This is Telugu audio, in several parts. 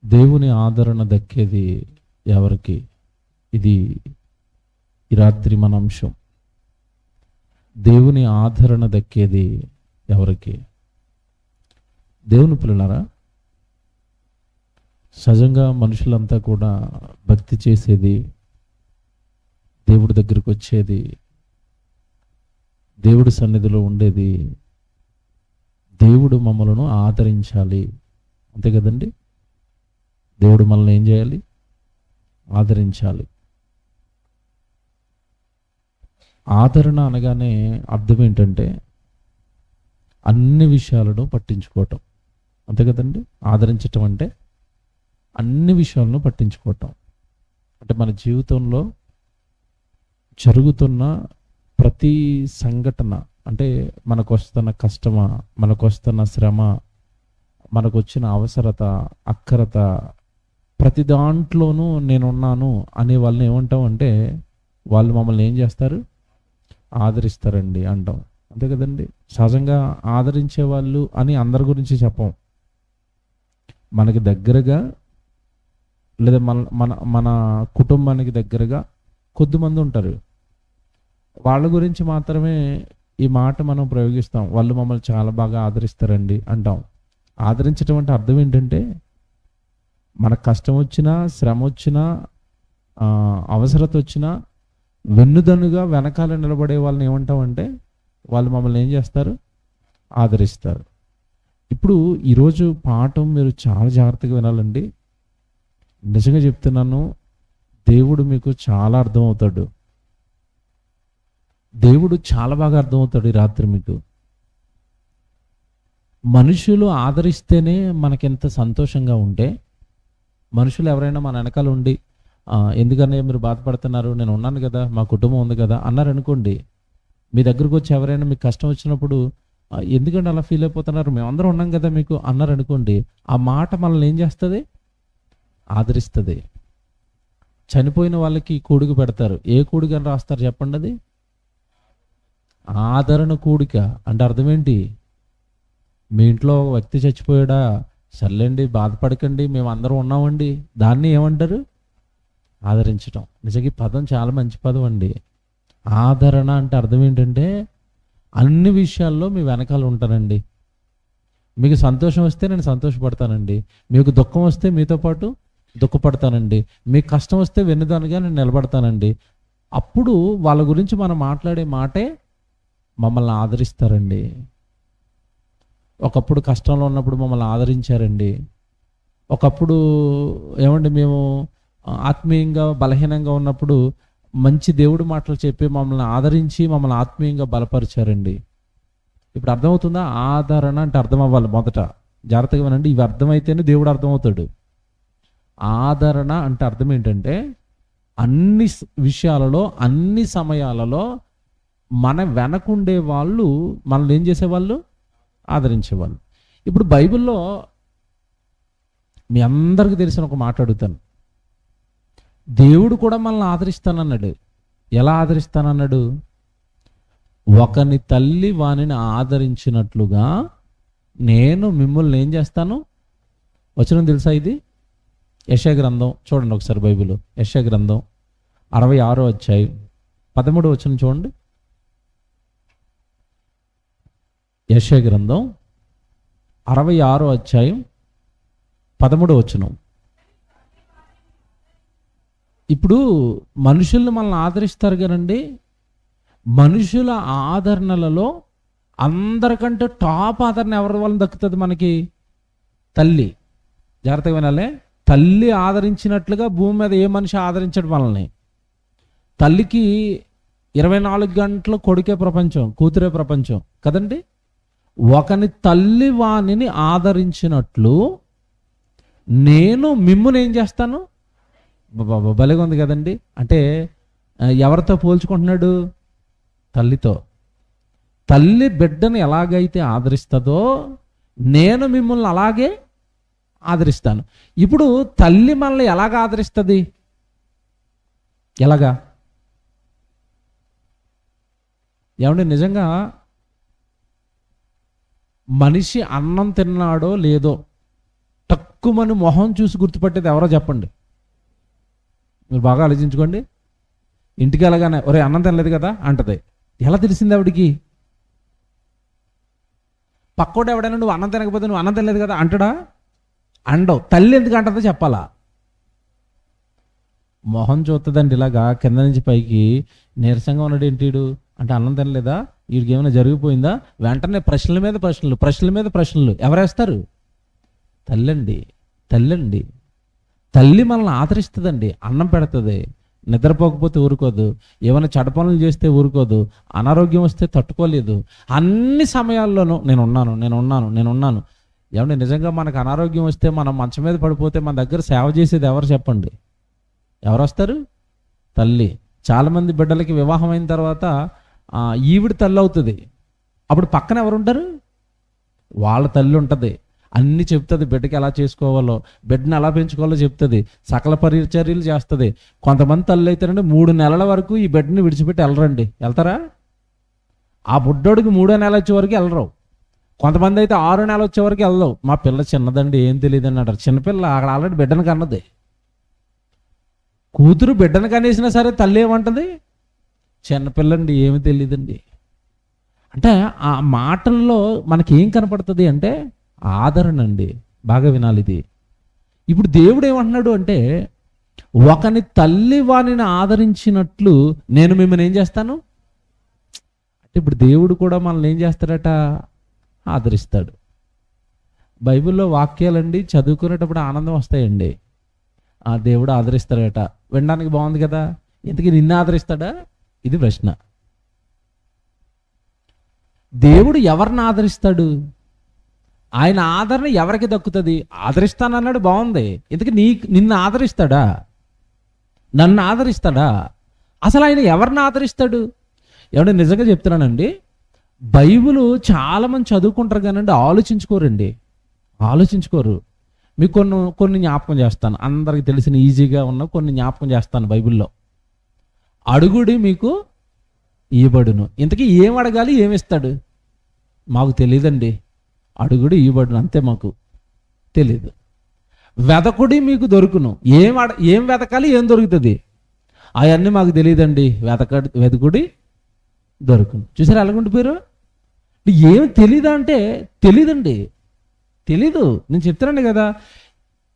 దేవుని ఆదరణ దక్కేది ఎవరికి? ఇది ఈ రాత్రి మన అంశం. దేవుని ఆదరణ దక్కేది ఎవరికి? దేవుని పిల్లలారా, సహజంగా మనుషులంతా కూడా భక్తి చేసేది, దేవుడి దగ్గరికి వచ్చేది, దేవుడి సన్నిధిలో ఉండేది, దేవుడు మమ్మలను ఆదరించాలి, అంతే కదండి. దేవుడు మనల్ని ఏం చేయాలి? ఆదరించాలి. ఆదరణ అనగానే అర్థం ఏంటంటే అన్ని విషయాలను పట్టించుకోవటం, అంతే కదండి. ఆదరించటం అంటే అన్ని విషయాలను పట్టించుకోవటం. అంటే మన జీవితంలో జరుగుతున్న ప్రతి సంఘటన, అంటే మనకు వస్తున్న కష్టమా, మనకు వస్తున్న శ్రమ, మనకు వచ్చిన అవసరత, అక్కరత, ప్రతి దాంట్లోనూ నేనున్నాను అనే వాళ్ళని ఏమంటాం అంటే వాళ్ళు మమ్మల్ని ఏం చేస్తారు? ఆదరిస్తారండి అంటాం, అంతే కదండి. సహజంగా ఆదరించే వాళ్ళు అని అందరి గురించి చెప్పం. మనకి దగ్గరగా లేదా మన మన మన కుటుంబానికి దగ్గరగా కొద్దిమంది ఉంటారు, వాళ్ళ గురించి మాత్రమే ఈ మాట మనం ప్రయోగిస్తాం. వాళ్ళు మమ్మల్ని చాలా బాగా ఆదరిస్తారండి అంటాం. ఆదరించడం అంటే అర్థం ఏంటంటే మనకు కష్టం వచ్చినా, శ్రమ వచ్చినా, అవసరత వచ్చినా వెన్నుదన్నుగా వెనకాల నిలబడే వాళ్ళని ఏమంటామంటే వాళ్ళు మమ్మల్ని ఏం చేస్తారు? ఆదరిస్తారు. ఇప్పుడు ఈరోజు పాఠం మీరు చాలా జాగ్రత్తగా వినాలండి. నిజంగా చెప్తున్నాను, దేవుడు మీకు చాలా అర్థమవుతాడు. దేవుడు చాలా బాగా అర్థమవుతాడు ఈ రాత్రి మీకు. మనుషులు ఆదరిస్తేనే మనకెంత సంతోషంగా ఉంటే, మనుషులు ఎవరైనా మన వెనకాల ఉండి ఎందుకనే మీరు బాధపడుతున్నారు, నేను ఉన్నాను కదా, మా కుటుంబం ఉంది కదా అన్నారనుకోండి, మీ దగ్గరకు వచ్చి ఎవరైనా మీకు కష్టం వచ్చినప్పుడు ఎందుకంటే అలా ఫీల్ అయిపోతున్నారు, మేమందరం ఉన్నాం కదా మీకు అన్నారనుకోండి, ఆ మాట మనల్ని ఏం చేస్తుంది? ఆదరిస్తుంది. చనిపోయిన వాళ్ళకి కూడిక పెడతారు. ఏ కూడిక అని రాస్తారు చెప్పండి? అది ఆదరణ కూడిక. అంటే అర్థం ఏంటి? మీ ఇంట్లో ఒక వ్యక్తి చచ్చిపోయాడా, సర్లేండి బాధపడకండి, మేము అందరం ఉన్నామండి, దాన్ని ఏమంటారు? ఆదరించటం. నిజంగా ఈ పదం చాలా మంచి పదం అండి. ఆదరణ అంటే అర్థం ఏంటంటే అన్ని విషయాల్లో మీ వెనకాల ఉంటానండి. మీకు సంతోషం వస్తే నేను సంతోషపడతానండి, మీకు దుఃఖం వస్తే మీతో పాటు దుఃఖపడతానండి, మీకు కష్టం వస్తే వెన్నుదన్నుగా నేను నిలబడతానండి. అప్పుడు వాళ్ళ గురించి మనం మాట్లాడే మాటే మమ్మల్ని ఆదరిస్తారండి. ఒకప్పుడు కష్టంలో ఉన్నప్పుడు మమ్మల్ని ఆదరించారండి. ఒకప్పుడు ఏమండి మేము ఆత్మీయంగా బలహీనంగా ఉన్నప్పుడు మంచి దేవుడి మాటలు చెప్పి మమ్మల్ని ఆదరించి మమ్మల్ని ఆత్మీయంగా బలపరిచారండి. ఇప్పుడు అర్థమవుతుందా? ఆదరణ అంటే అర్థం అవ్వాలి. మొదట జాగ్రత్తగా వినండి, ఇవి అర్థమైతేనే దేవుడు అర్థమవుతాడు. ఆదరణ అంటే అర్థం ఏంటంటే అన్ని విషయాలలో, అన్ని సమయాలలో మన వెనకుండే వాళ్ళు మనల్ని ఏం చేసేవాళ్ళు? ఆదరించేవాళ్ళు. ఇప్పుడు బైబిల్లో మీ అందరికీ తెలిసిన ఒక మాట అడుగుతాను. దేవుడు కూడా మనల్ని ఆదరిస్తానన్నాడు. ఎలా ఆదరిస్తానన్నాడు? ఒకని తల్లి వానిని ఆదరించినట్లుగా నేను మిమ్మల్ని ఏం చేస్తాను? వచనం తెలుసా ఇది? యెషయా గ్రంథం చూడండి ఒకసారి, బైబిల్ యెషయా గ్రంథం 66వ అధ్యాయం 13వ వచనం చూడండి. యెషయా గ్రంథం 66వ అధ్యాయం 13వ వచనం. ఇప్పుడు మనుషుల్ని మనల్ని ఆదరిస్తారు కదండి. మనుషుల ఆదరణలలో అందరికంటే టాప్ ఆదరణ ఎవరి వల్ల దక్కుతుంది మనకి? తల్లి. జాగ్రత్తగా వినాలే. తల్లి ఆదరించినట్లుగా భూమి మీద ఏ మనిషి ఆదరించడం మనల్ని. తల్లికి 24 గంటలు కొడుకే ప్రపంచం, కూతురే ప్రపంచం కదండి. ఒకని తల్లి వానిని ఆదరించినట్లు నేను మిమ్ముని ఏం చేస్తాను? భలేగా ఉంది కదండి. అంటే ఎవరితో పోల్చుకుంటున్నాడు? తల్లితో. తల్లి బిడ్డను ఎలాగైతే ఆదరిస్తుందో నేను మిమ్మల్ని అలాగే ఆదరిస్తాను. ఇప్పుడు తల్లి మనల్ని ఎలాగ ఆదరిస్తుంది? ఎలాగా? ఏమంటే నిజంగా మనిషి అన్నం తిన్నాడో లేదో తక్కువని మొహం చూసి గుర్తుపట్టేది ఎవరో చెప్పండి. మీరు బాగా ఆలోచించుకోండి. ఇంటికి వెళ్ళగానే ఒరే అన్నం తినలేదు కదా అంటది. ఎలా తెలిసింది ఆవిడికి? పక్కోడు ఎవడైనా నువ్వు అన్నం తినకపోతే నువ్వు అన్నం తినలేదు కదా అంటాడా? అండవు. తల్లి ఎందుకు అంటుందో చెప్పాలా? మొహం చూస్తుందండి ఇలాగా కింద నుంచి పైకి. నీరసంగా ఉన్నాడు ఏంటిడు అంటే అన్నం తినలేదా, వీడికి ఏమైనా జరిగిపోయిందా? వెంటనే ప్రశ్నల మీద ప్రశ్నలు, ప్రశ్నల మీద ప్రశ్నలు. ఎవరేస్తారు? తల్లండి. తల్లండి. తల్లి మనల్ని ఆదరిస్తుందండి. అన్నం పెడుతుంది. నిద్రపోకపోతే ఊరుకోదు. ఏమైనా చెడ్డ పనులు చేస్తే ఊరుకోదు. అనారోగ్యం వస్తే తట్టుకోలేదు. అన్ని సమయాల్లోనూ నేనున్నాను. ఏమంటే నిజంగా మనకు అనారోగ్యం వస్తే మనం మంచం మీద పడిపోతే మన దగ్గర సేవ చేసేది ఎవరు చెప్పండి? ఎవరు వస్తారు? తల్లి. చాలామంది బిడ్డలకి వివాహం అయిన తర్వాత ఈవిడ తల్లి అవుతుంది. అప్పుడు పక్కన ఎవరు ఉంటారు? వాళ్ళ తల్లి ఉంటుంది. అన్నీ చెప్తుంది. బిడ్డకి ఎలా చేసుకోవాలో, బిడ్డను ఎలా పెంచుకోవాలో చెప్తుంది. సకల పరిచర్యలు చేస్తుంది. కొంతమంది తల్లి అయితేనండి 3 నెలల వరకు ఈ బిడ్డని విడిచిపెట్టి వెళ్ళరండి. వెళ్తారా? ఆ బుడ్డోడికి 3వ నెల వచ్చే వరకు వెళ్ళరు. కొంతమంది అయితే 6 నెలలు వచ్చే వరకు వెళ్ళవు. మా పిల్ల చిన్నదండి, ఏం తెలియదు అని అంటారు. చిన్నపిల్ల అక్కడ ఆల్రెడీ బిడ్డను కన్నది. కూతురు బిడ్డను కనేసినా సరే తల్లి ఏమంటుంది? చిన్నపిల్లండి, ఏమి తెలియదండి. అంటే ఆ మాటల్లో మనకేం కనపడుతుంది అంటే ఆదరణ అండి. బాగా వినాలి ఇది. ఇప్పుడు దేవుడు ఏమంటున్నాడు అంటే, ఒకని తల్లి వానిని ఆదరించినట్లు నేను మిమ్మల్ని ఏం చేస్తాను అంటే, ఇప్పుడు దేవుడు కూడా మనల్ని ఏం చేస్తాడట? ఆదరిస్తాడు. బైబిల్లో వాక్యాలండి చదువుకునేటప్పుడు ఆనందం వస్తాయండి. ఆ దేవుడు ఆదరిస్తాడట. వినడానికి బాగుంది కదా. ఇంతకీ నిన్ను ఆదరిస్తాడా? ఇది ప్రశ్న. దేవుడు ఎవరిని ఆదరిస్తాడు? ఆయన ఆదరణ ఎవరికి దక్కుతుంది? ఆదరిస్తానన్నాడు, బాగుంది. ఇంతకీ నిన్ను ఆదరిస్తాడా? నన్ను ఆదరిస్తాడా? అసలు ఆయన ఎవరిని ఆదరిస్తాడు? ఏమంటే నిజంగా చెప్తున్నానండి, బైబిల్ చాలామంది చదువుకుంటారు కానండి ఆలోచించుకోరు. మీకు కొన్ని జ్ఞాపకం చేస్తాను. అందరికి తెలిసిన ఈజీగా ఉన్న కొన్ని జ్ఞాపకం చేస్తాను. బైబిల్లో అడుగుడి మీకు ఇవ్వబడును. ఇంతకీ ఏం అడగాలి, ఏమిస్తాడు? మాకు తెలియదండి. అడుగుడి ఇవ్వబడును, అంతే. మాకు తెలీదు. వెదకుడి మీకు దొరుకును. ఏం వెతకాలి, ఏం దొరుకుతుంది? అవన్నీ మాకు తెలియదండి. వెదకుడి దొరుకును. చూసారా ఎలాగుండిపోయారు? ఏం తెలీదా అంటే తెలీదండి. తెలీదు. నేను చెప్తున్నాను కదా,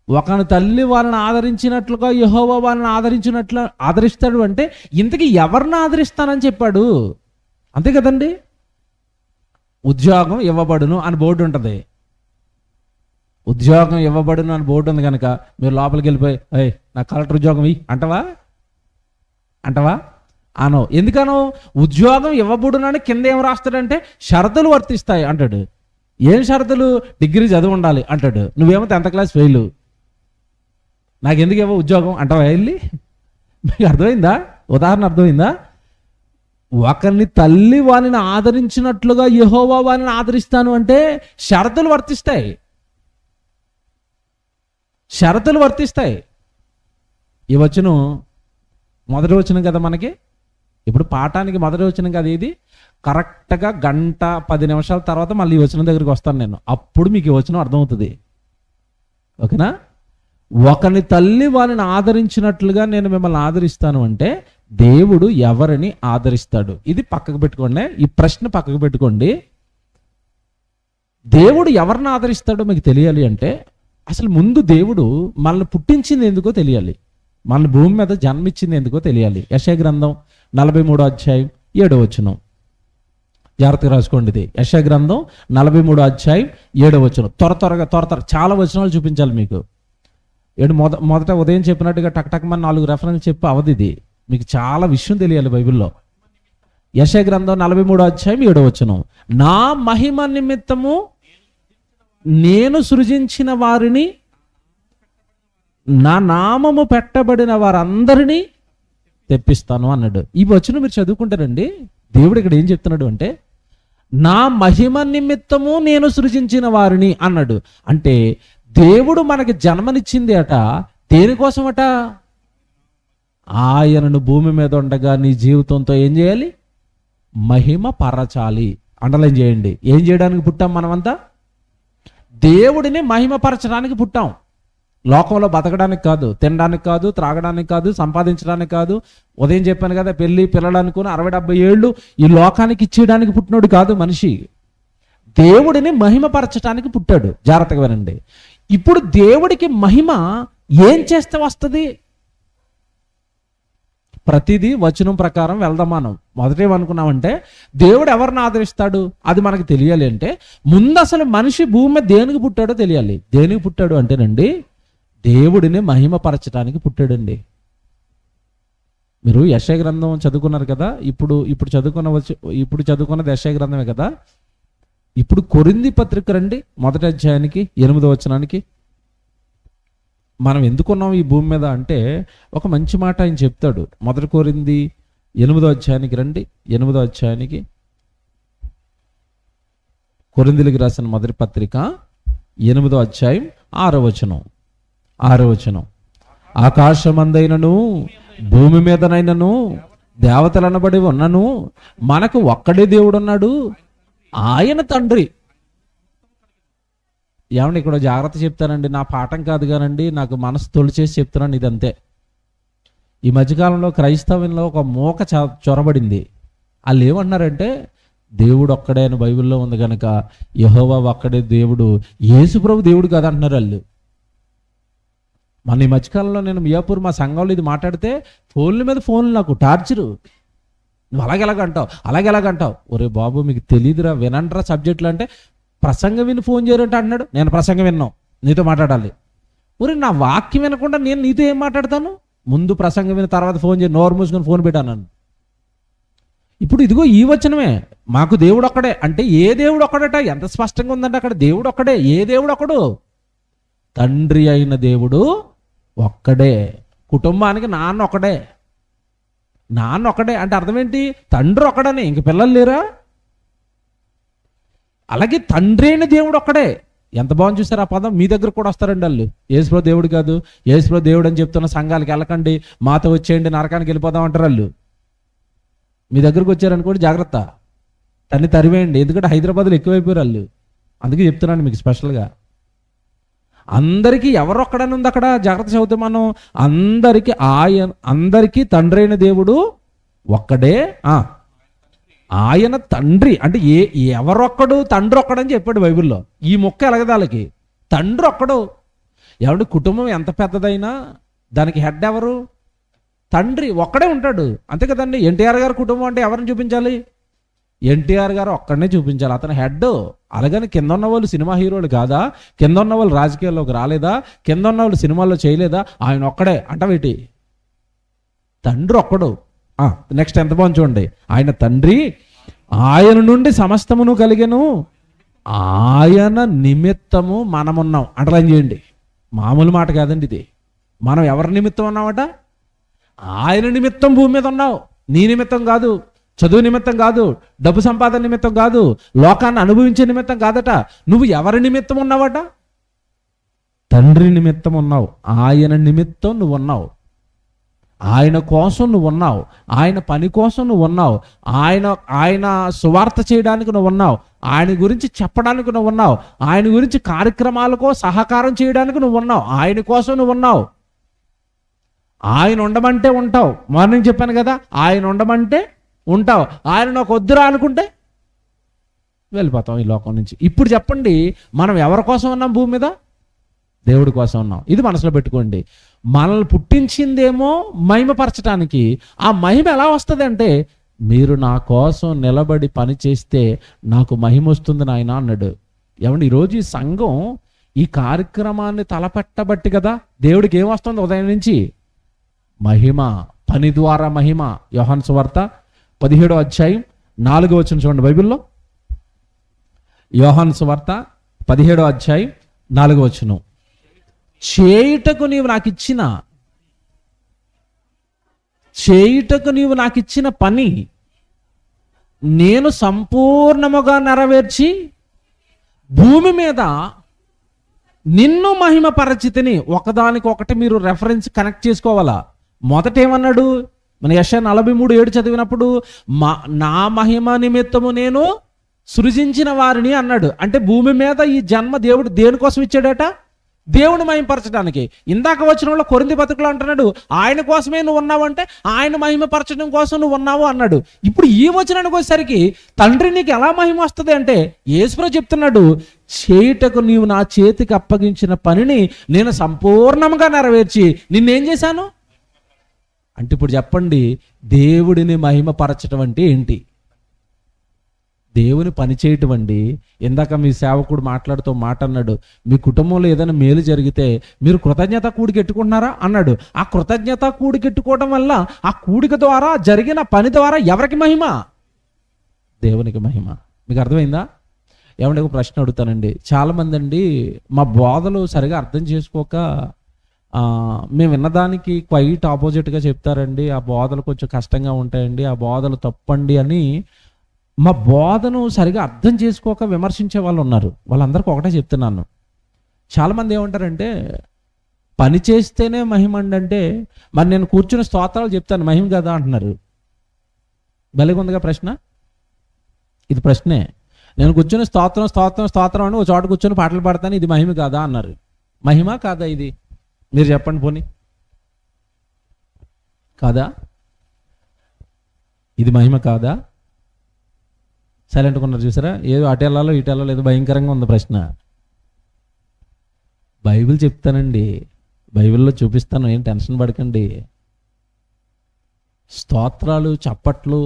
ఒకని తల్లి వాళ్ళని ఆదరించినట్లుగా యెహోవా వాళ్ళని ఆదరిస్తాడు అంటే ఇంతకీ ఎవరిని ఆదరిస్తానని చెప్పాడు? అంతే కదండి. ఉద్యోగం ఇవ్వబడును అని బోర్డు ఉంటుంది. ఉద్యోగం ఇవ్వబడును అని బోర్డు ఉంది కనుక మీరు లోపలికి వెళ్ళిపోయి నాకు కలెక్టర్ ఉద్యోగం అంటవా? అనో. ఎందుకనో? ఉద్యోగం ఇవ్వబడునని కింద ఏం రాస్తాడంటే షరతులు వర్తిస్తాయి అంటాడు. ఏం షరతులు? డిగ్రీ చదివి ఉండాలి అంటాడు. నువ్వేమో 10th క్లాస్ ఫెయిల్. నాకు ఎందుకు ఇవ్వ ఉద్యోగం అంటావా వెళ్ళి? మీకు అర్థమైందా? ఉదాహరణ అర్థమైందా? ఒకరిని తల్లి వానిని ఆదరించినట్లుగా యెహోవా వానిని ఆదరిస్తాను అంటే షరతులు వర్తిస్తాయి. ఈ వచనం మొదటి వచనం కదా మనకి. ఇప్పుడు పాఠానికి మొదటి వచనం కదా ఇది. కరెక్ట్గా 1:10 తర్వాత మళ్ళీ ఈ వచనం దగ్గరికి వస్తాను నేను. అప్పుడు మీకు ఈ వచనం అర్థమవుతుంది. ఓకేనా? ఒకని తల్లి వారిని ఆదరించినట్లుగా నేను మిమ్మల్ని ఆదరిస్తాను అంటే దేవుడు ఎవరిని ఆదరిస్తాడు? ఇది పక్కకు పెట్టుకోండి. ఈ ప్రశ్న పక్కకు పెట్టుకోండి. దేవుడు ఎవరిని ఆదరిస్తాడో మీకు తెలియాలి అంటే అసలు ముందు దేవుడు మనల్ని పుట్టించింది ఎందుకో తెలియాలి. మన భూమి మీద జన్మించింది ఎందుకో తెలియాలి. యెషయా గ్రంథం 43వ అధ్యాయం 7వ వచనం. జాగ్రత్తగా రాసుకోండి. ఇది యెషయా గ్రంథం 43వ అధ్యాయం 7వ వచనం. త్వరగా చాలా వచనాలు చూపించాలి మీకు. మొదట ఉదయం చెప్పినట్టుగా టక్మని 4 రెఫరెన్స్ చెప్పి అవధి ఇది. మీకు చాలా విషయం తెలియాలి బైబిల్లో. యెషయా గ్రంథం 43వ అధ్యాయం 7వ వచనం. నా మహిమ నిమిత్తము నేను సృజించిన వారిని, నా నామము పెట్టబడిన వారందరినీ తెప్పిస్తాను అన్నాడు. ఈ వచనం మీరు చదువుకుంటారండి. దేవుడు ఇక్కడ ఏం చెప్తున్నాడు అంటే నా మహిమ నిమిత్తము నేను సృజించిన వారిని అన్నాడు. అంటే దేవుడు మనకి జన్మనిచ్చింది అట దేనికోసమట? ఆయనను భూమి మీద ఉండగా నీ జీవితంతో ఏం చేయాలి? మహిమ పరచాలి. అండర్లైన్ చేయండి. ఏం చేయడానికి పుట్టాం మనమంతా? దేవుడిని మహిమపరచడానికి పుట్టాం. లోకంలో బతకడానికి కాదు, తినడానికి కాదు, త్రాగడానికి కాదు, సంపాదించడానికి కాదు. ఉదయం చెప్పాను కదా, పెళ్ళి పిల్లలు అనుకుని 60-70 ఏళ్ళు ఈ లోకానికి ఇచ్చేయడానికి పుట్టినోడు కాదు మనిషి. దేవుడిని మహిమపరచడానికి పుట్టాడు. జాగ్రత్తగా వినండి. ఇప్పుడు దేవుడికి మహిమ ఏం చేస్తే వస్తుంది? ప్రతిదీ వచనం ప్రకారం వెళ్దాం. మనం మొదటేమనుకున్నామంటే దేవుడు ఎవరిని ఆదరిస్తాడు అది మనకు తెలియాలి అంటే ముందు అసలు మనిషి భూమి మీద దేనికి పుట్టాడో తెలియాలి. దేనికి పుట్టాడు అంటేనండి, దేవుడిని మహిమపరచడానికి పుట్టాడండి. మీరు యెషయా గ్రంథం చదువుకున్నారు కదా, ఇప్పుడు చదువుకున్నది యెషయా గ్రంథమే కదా. ఇప్పుడు కొరింథీ పత్రిక రండి, 1వ అధ్యాయానికి 8వ వచనానికి. మనం ఎందుకున్నాం ఈ భూమి మీద అంటే ఒక మంచి మాట ఆయన చెప్తాడు. 1 కొరింథీ 8వ అధ్యాయానికి రండి. 8వ అధ్యాయానికి, కొరింథీలకు రాసిన మొదటి పత్రిక 8వ అధ్యాయం 6వ వచనం. ఆకాశమందైనను భూమి మీదనైనను దేవతలనబడి ఉన్నను మనకు ఒక్కడే దేవుడున్నాడు, ఆయన తండ్రి. ఏమండి, ఇక్కడ జాగ్రత్త చెప్తానండి, నా పాఠం కాదు కానండి, నాకు మనసు తొలిచేసి చెప్తున్నాను. ఇదంతే. ఈ మధ్యకాలంలో క్రైస్తవంలో ఒక మోక చొరబడింది. వాళ్ళు ఏమన్నారంటే దేవుడు ఒక్కడే అని బైబిల్లో ఉంది కనుక యెహోవా ఒక్కడే దేవుడు, యేసుప్రభు దేవుడు కాదు అంటున్నారు వాళ్ళు. మన ఈ మధ్యకాలంలో నేను మియాపూర్ మా సంఘంలో ఇది మాట్లాడితే ఫోన్ల మీద ఫోన్లు, నాకు టార్చరు. నువ్వు అలాగెలాగంటావు. ఒరే బాబు, మీకు తెలియదురా, వినండ్రా సబ్జెక్టులు అంటే. ప్రసంగం విని ఫోన్ చేయరంటే అంటున్నాడు. నేను ప్రసంగం విన్నాను, నీతో మాట్లాడాలి. ఒరే, నా వాక్యం వినకుండా నేను నీతో ఏం మాట్లాడతాను? ముందు ప్రసంగం విని తర్వాత ఫోన్ చేయి, నోరు మూసుకొని ఫోన్ పెట్టాను. ఇప్పుడు ఇదిగో ఈ వచనమే, మాకు దేవుడు ఒక్కడే అంటే ఏ దేవుడు ఒక్కడట? ఎంత స్పష్టంగా ఉందంటే అక్కడ దేవుడు ఒక్కడే. ఏ దేవుడు ఒక్కడు? తండ్రి అయిన దేవుడు ఒక్కడే. కుటుంబానికి నాన్న ఒక్కడే అంటే అర్థం ఏంటి? తండ్రి ఒక్కడని, ఇంక పిల్లలు లేరా? అలాగే తండ్రి అయిన దేవుడు ఒక్కడే. ఎంత బాగుంది చూసారు ఆ పదం. మీ దగ్గర కూడా వస్తారండి వాళ్ళు, యేసుప్రభు దేవుడు కాదు, యేసుప్రభు దేవుడు అని చెప్తున్న సంఘాలకి వెళ్ళకండి, మాతో వచ్చేయండి, నరకానికి వెళ్ళిపోదాం అంటారు వాళ్ళు. మీ దగ్గరకు వచ్చారనుకోండి జాగ్రత్త, తన్ని తరివేయండి. ఎందుకంటే హైదరాబాద్లో ఎక్కువైపోయారు వాళ్ళు. అందుకే చెప్తున్నాను మీకు స్పెషల్గా. అందరికీ ఎవరు ఒక్కడని ఉంది అక్కడ, జాగ్రత్త చదివితే మనం. అందరికీ తండ్రి అయిన దేవుడు ఒక్కడే. ఆయన తండ్రి అంటే ఎవరొక్కడు? తండ్రి ఒక్కడని చెప్పాడు బైబిల్లో. ఈ మొక్క ఎలగదాలకి తండ్రి ఒక్కడు. ఏమంటే కుటుంబం ఎంత పెద్దదైనా దానికి హెడ్ ఎవరు? తండ్రి ఒక్కడే ఉంటాడు, అంతే కదండి. ఎన్టీఆర్ గారి కుటుంబం అంటే ఎవరిని చూపించాలి? ఎన్టీఆర్ గారు ఒక్కడనే చూపించాలి, అతను హెడ్. అలాగని కింద ఉన్న వాళ్ళు సినిమా హీరోలు కాదా? కింద ఉన్న వాళ్ళు రాజకీయాల్లోకి రాలేదా? కింద ఉన్న వాళ్ళు సినిమాల్లో చేయలేదా? ఆయన ఒక్కడే అంటవేటి? తండ్రి ఒక్కడు. నెక్స్ట్ ఎంత బాగుంది చూడండి. ఆయన తండ్రి, ఆయన నుండి సమస్తమును కలిగెను, ఆయన నిమిత్తము మనమున్నాం. అండర్లైన్ చేయండి. మామూలు మాట కాదండి ఇది. మనం ఎవరి నిమిత్తం ఉన్నామట? ఆయన నిమిత్తం భూమి మీద ఉన్నావు. నీ నిమిత్తం కాదు, చదువు నిమిత్తం కాదు, డబ్బు సంపాదన నిమిత్తం కాదు, లోకాన్ని అనుభవించే నిమిత్తం కాదట. నువ్వు ఎవరి నిమిత్తం ఉన్నావట? తండ్రి నిమిత్తం ఉన్నావు. ఆయన నిమిత్తం నువ్వు ఉన్నావు. ఆయన కోసం నువ్వు ఉన్నావు. ఆయన పని కోసం నువ్వు ఉన్నావు. ఆయన సువార్త చేయడానికి నువ్వు ఉన్నావు. ఆయన గురించి చెప్పడానికి నువ్వు ఉన్నావు. ఆయన గురించి కార్యక్రమాలకు సహకారం చేయడానికి నువ్వు ఉన్నావు. ఆయన కోసం నువ్వు ఉన్నావు. ఆయన ఉండమంటే ఉంటావు. మార్నింగ్ చెప్పాను కదా, ఆయన ఉండమంటే ఉంటావు. ఆయన నాకు వద్దురా అనుకుంటే వెళ్ళిపోతాం ఈ లోకం నుంచి. ఇప్పుడు చెప్పండి, మనం ఎవరి కోసం ఉన్నాం భూమి మీద? దేవుడి కోసం ఉన్నాం. ఇది మనసులో పెట్టుకోండి. మనల్ని పుట్టించిందేమో మహిమపరచడానికి. ఆ మహిమ ఎలా వస్తుంది అంటే, మీరు నా కోసం నిలబడి పని చేస్తే నాకు మహిమ వస్తుంది నాయన అన్నాడు. ఏమండి, ఈరోజు ఈ సంఘం ఈ కార్యక్రమాన్ని తలపెట్టబట్టి కదా దేవుడికి ఏం వస్తుంది ఉదయం నుంచి? మహిమ, పని ద్వారా మహిమ. యోహాను సువార్త 17వ అధ్యాయం 4వ వచనం చూడండి బైబిల్లో. యోహాను సువార్త 17వ అధ్యాయం 4వ వచనం. చేయుటకు నీవు నాకు ఇచ్చిన పని నేను సంపూర్ణముగా నెరవేర్చి భూమి మీద నిన్ను మహిమపరచితిని. ఒకదానికొకటి మీరు రెఫరెన్స్ కనెక్ట్ చేసుకోవాలా. మొదట ఏమన్నాడు? మన యెషయా 43:7 చదివినప్పుడు, నా మహిమ నిమిత్తము నేను సృజించిన వారిని అన్నాడు. అంటే భూమి మీద ఈ జన్మ దేవుడు దేనికోసం ఇచ్చాడట? దేవుని మహిమపరచడానికి. ఇందాక వచ్చిన వాళ్ళు కొరింథీ పత్రికలో అంటున్నాడు, ఆయన కోసమే నువ్వు ఉన్నావు అంటే ఆయన మహిమపరచడం కోసం నువ్వు ఉన్నావు అన్నాడు. ఇప్పుడు ఈ వచనానికి వచ్చేసరికి తండ్రి నీకు ఎలా మహిమ వస్తుంది అంటే యేసుప్రభువు చెప్తున్నాడు, చేయుటకు నీవు నా చేతికి అప్పగించిన పనిని నేను సంపూర్ణంగా నెరవేర్చి నిన్నేం చేశాను అంటే, ఇప్పుడు చెప్పండి, దేవుడిని మహిమపరచడం అంటే ఏంటి? దేవుని పని చేయటం అండి. ఇందాక మీ సేవకుడు మాట్లాడుతూ మాట అన్నాడు, మీ కుటుంబంలో ఏదైనా మేలు జరిగితే మీరు కృతజ్ఞత కూడికెట్టుకుంటున్నారా అన్నాడు. ఆ కృతజ్ఞత కూడికెట్టుకోవడం వల్ల ఆ కూడిక ద్వారా జరిగిన పని ద్వారా ఎవరికి మహిమ? దేవునికి మహిమ. మీకు అర్థమైందా? ఏమంటే ఒక ప్రశ్న అడుగుతానండి. చాలామంది అండి మా బోధలు సరిగా అర్థం చేసుకోక మేము విన్నదానికి క్వైట్ ఆపోజిట్గా చెప్తారండి. ఆ బోధలు కొంచెం కష్టంగా ఉంటాయండి, ఆ బోధలు తప్పండి అని మా బోధను సరిగా అర్థం చేసుకోక విమర్శించే వాళ్ళు ఉన్నారు. వాళ్ళందరికీ ఒకటే చెప్తున్నాను. చాలామంది ఏమంటారంటే పని చేస్తేనే మహిమ అంటే మరి నేను కూర్చుని స్తోత్రాలు చెప్తాను మహిమ కదా అంటున్నారు. భలేగా ఉందిగా ప్రశ్న. ఇది ప్రశ్నే. నేను కూర్చొని స్తోత్రం స్తోత్రం స్తోత్రం అని ఒక చోట కూర్చొని పాటలు పాడతాను, ఇది మహిమ కాదా అన్నారు. మహిమ కాదా ఇది? మీరు చెప్పండి పోనీ. కాదా? ఇది మహిమ కాదా? సైలెంట్గా ఉన్నారు చూసారా? ఏదో అటు వెళ్ళాలో ఇటు వెళ్ళాలో ఏదో భయంకరంగా ఉంది ప్రశ్న. బైబిల్ చెప్తానండి, బైబిల్లో చూపిస్తాను, ఏం టెన్షన్ పడకండి. స్తోత్రాలు చప్పట్లు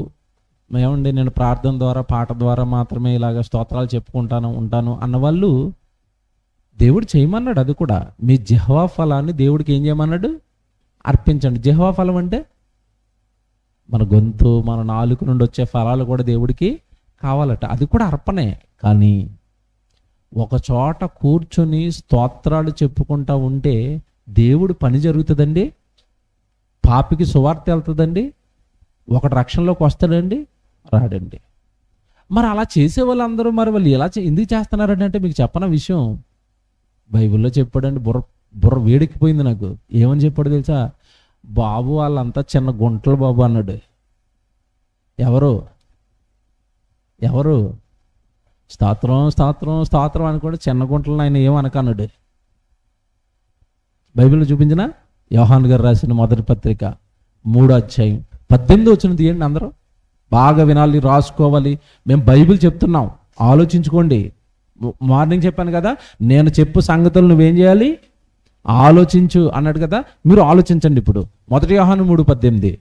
ఏమండి నేను ప్రార్థన ద్వారా పాట ద్వారా మాత్రమే ఇలాగ స్తోత్రాలు చెప్పుకుంటాను అన్నవాళ్ళు దేవుడు చేయమన్నాడు. అది కూడా మీ జిహ్వా ఫలాన్ని దేవుడికి ఏం చేయమన్నాడు? అర్పించండి. జిహ్వా ఫలం అంటే మన గొంతు, మన నాలుక నుండి వచ్చే ఫలాలు కూడా దేవుడికి కావాలట. అది కూడా అర్పణే. కానీ ఒక చోట కూర్చొని స్తోత్రాలు చెప్పుకుంటా ఉంటే దేవుడు పని జరుగుతుందండి, పాపికి సువార్త వెళ్తుందండి, ఒకటి రక్షణలోకి వస్తాడండి, రాడండి. మరి అలా చేసే వాళ్ళందరూ మరి వాళ్ళు ఎలా ఎందుకు చేస్తున్నారండి అంటే మీకు చెప్పన విషయం బైబిల్లో చెప్పాడండి. బుర్ర వేడెక్కిపోయింది నాకు. ఏమని చెప్పాడు తెలుసా? బాబు వాళ్ళంతా చిన్న గుంటలు బాబు అన్నాడు. ఎవరు స్తోత్రం స్తోత్రం స్తోత్రం అనుకోండి, చిన్న గుంటలను ఆయన ఏమనకన్నాడు. బైబిల్లో చూపించిన యోహాన్ గారు రాసిన మొదటి పత్రిక 3వ అధ్యాయం 18 వచ్చిన తీయండి. అందరూ బాగా వినాలి, రాసుకోవాలి. మేము బైబిల్ చెప్తున్నాం, ఆలోచించుకోండి. మార్నింగ్ చెప్పాను కదా, నేను చెప్పు సంగతులు నువ్వేం చేయాలి? ఆలోచించు అన్నాడు కదా, మీరు ఆలోచించండి. ఇప్పుడు 1 యోహాను 3:18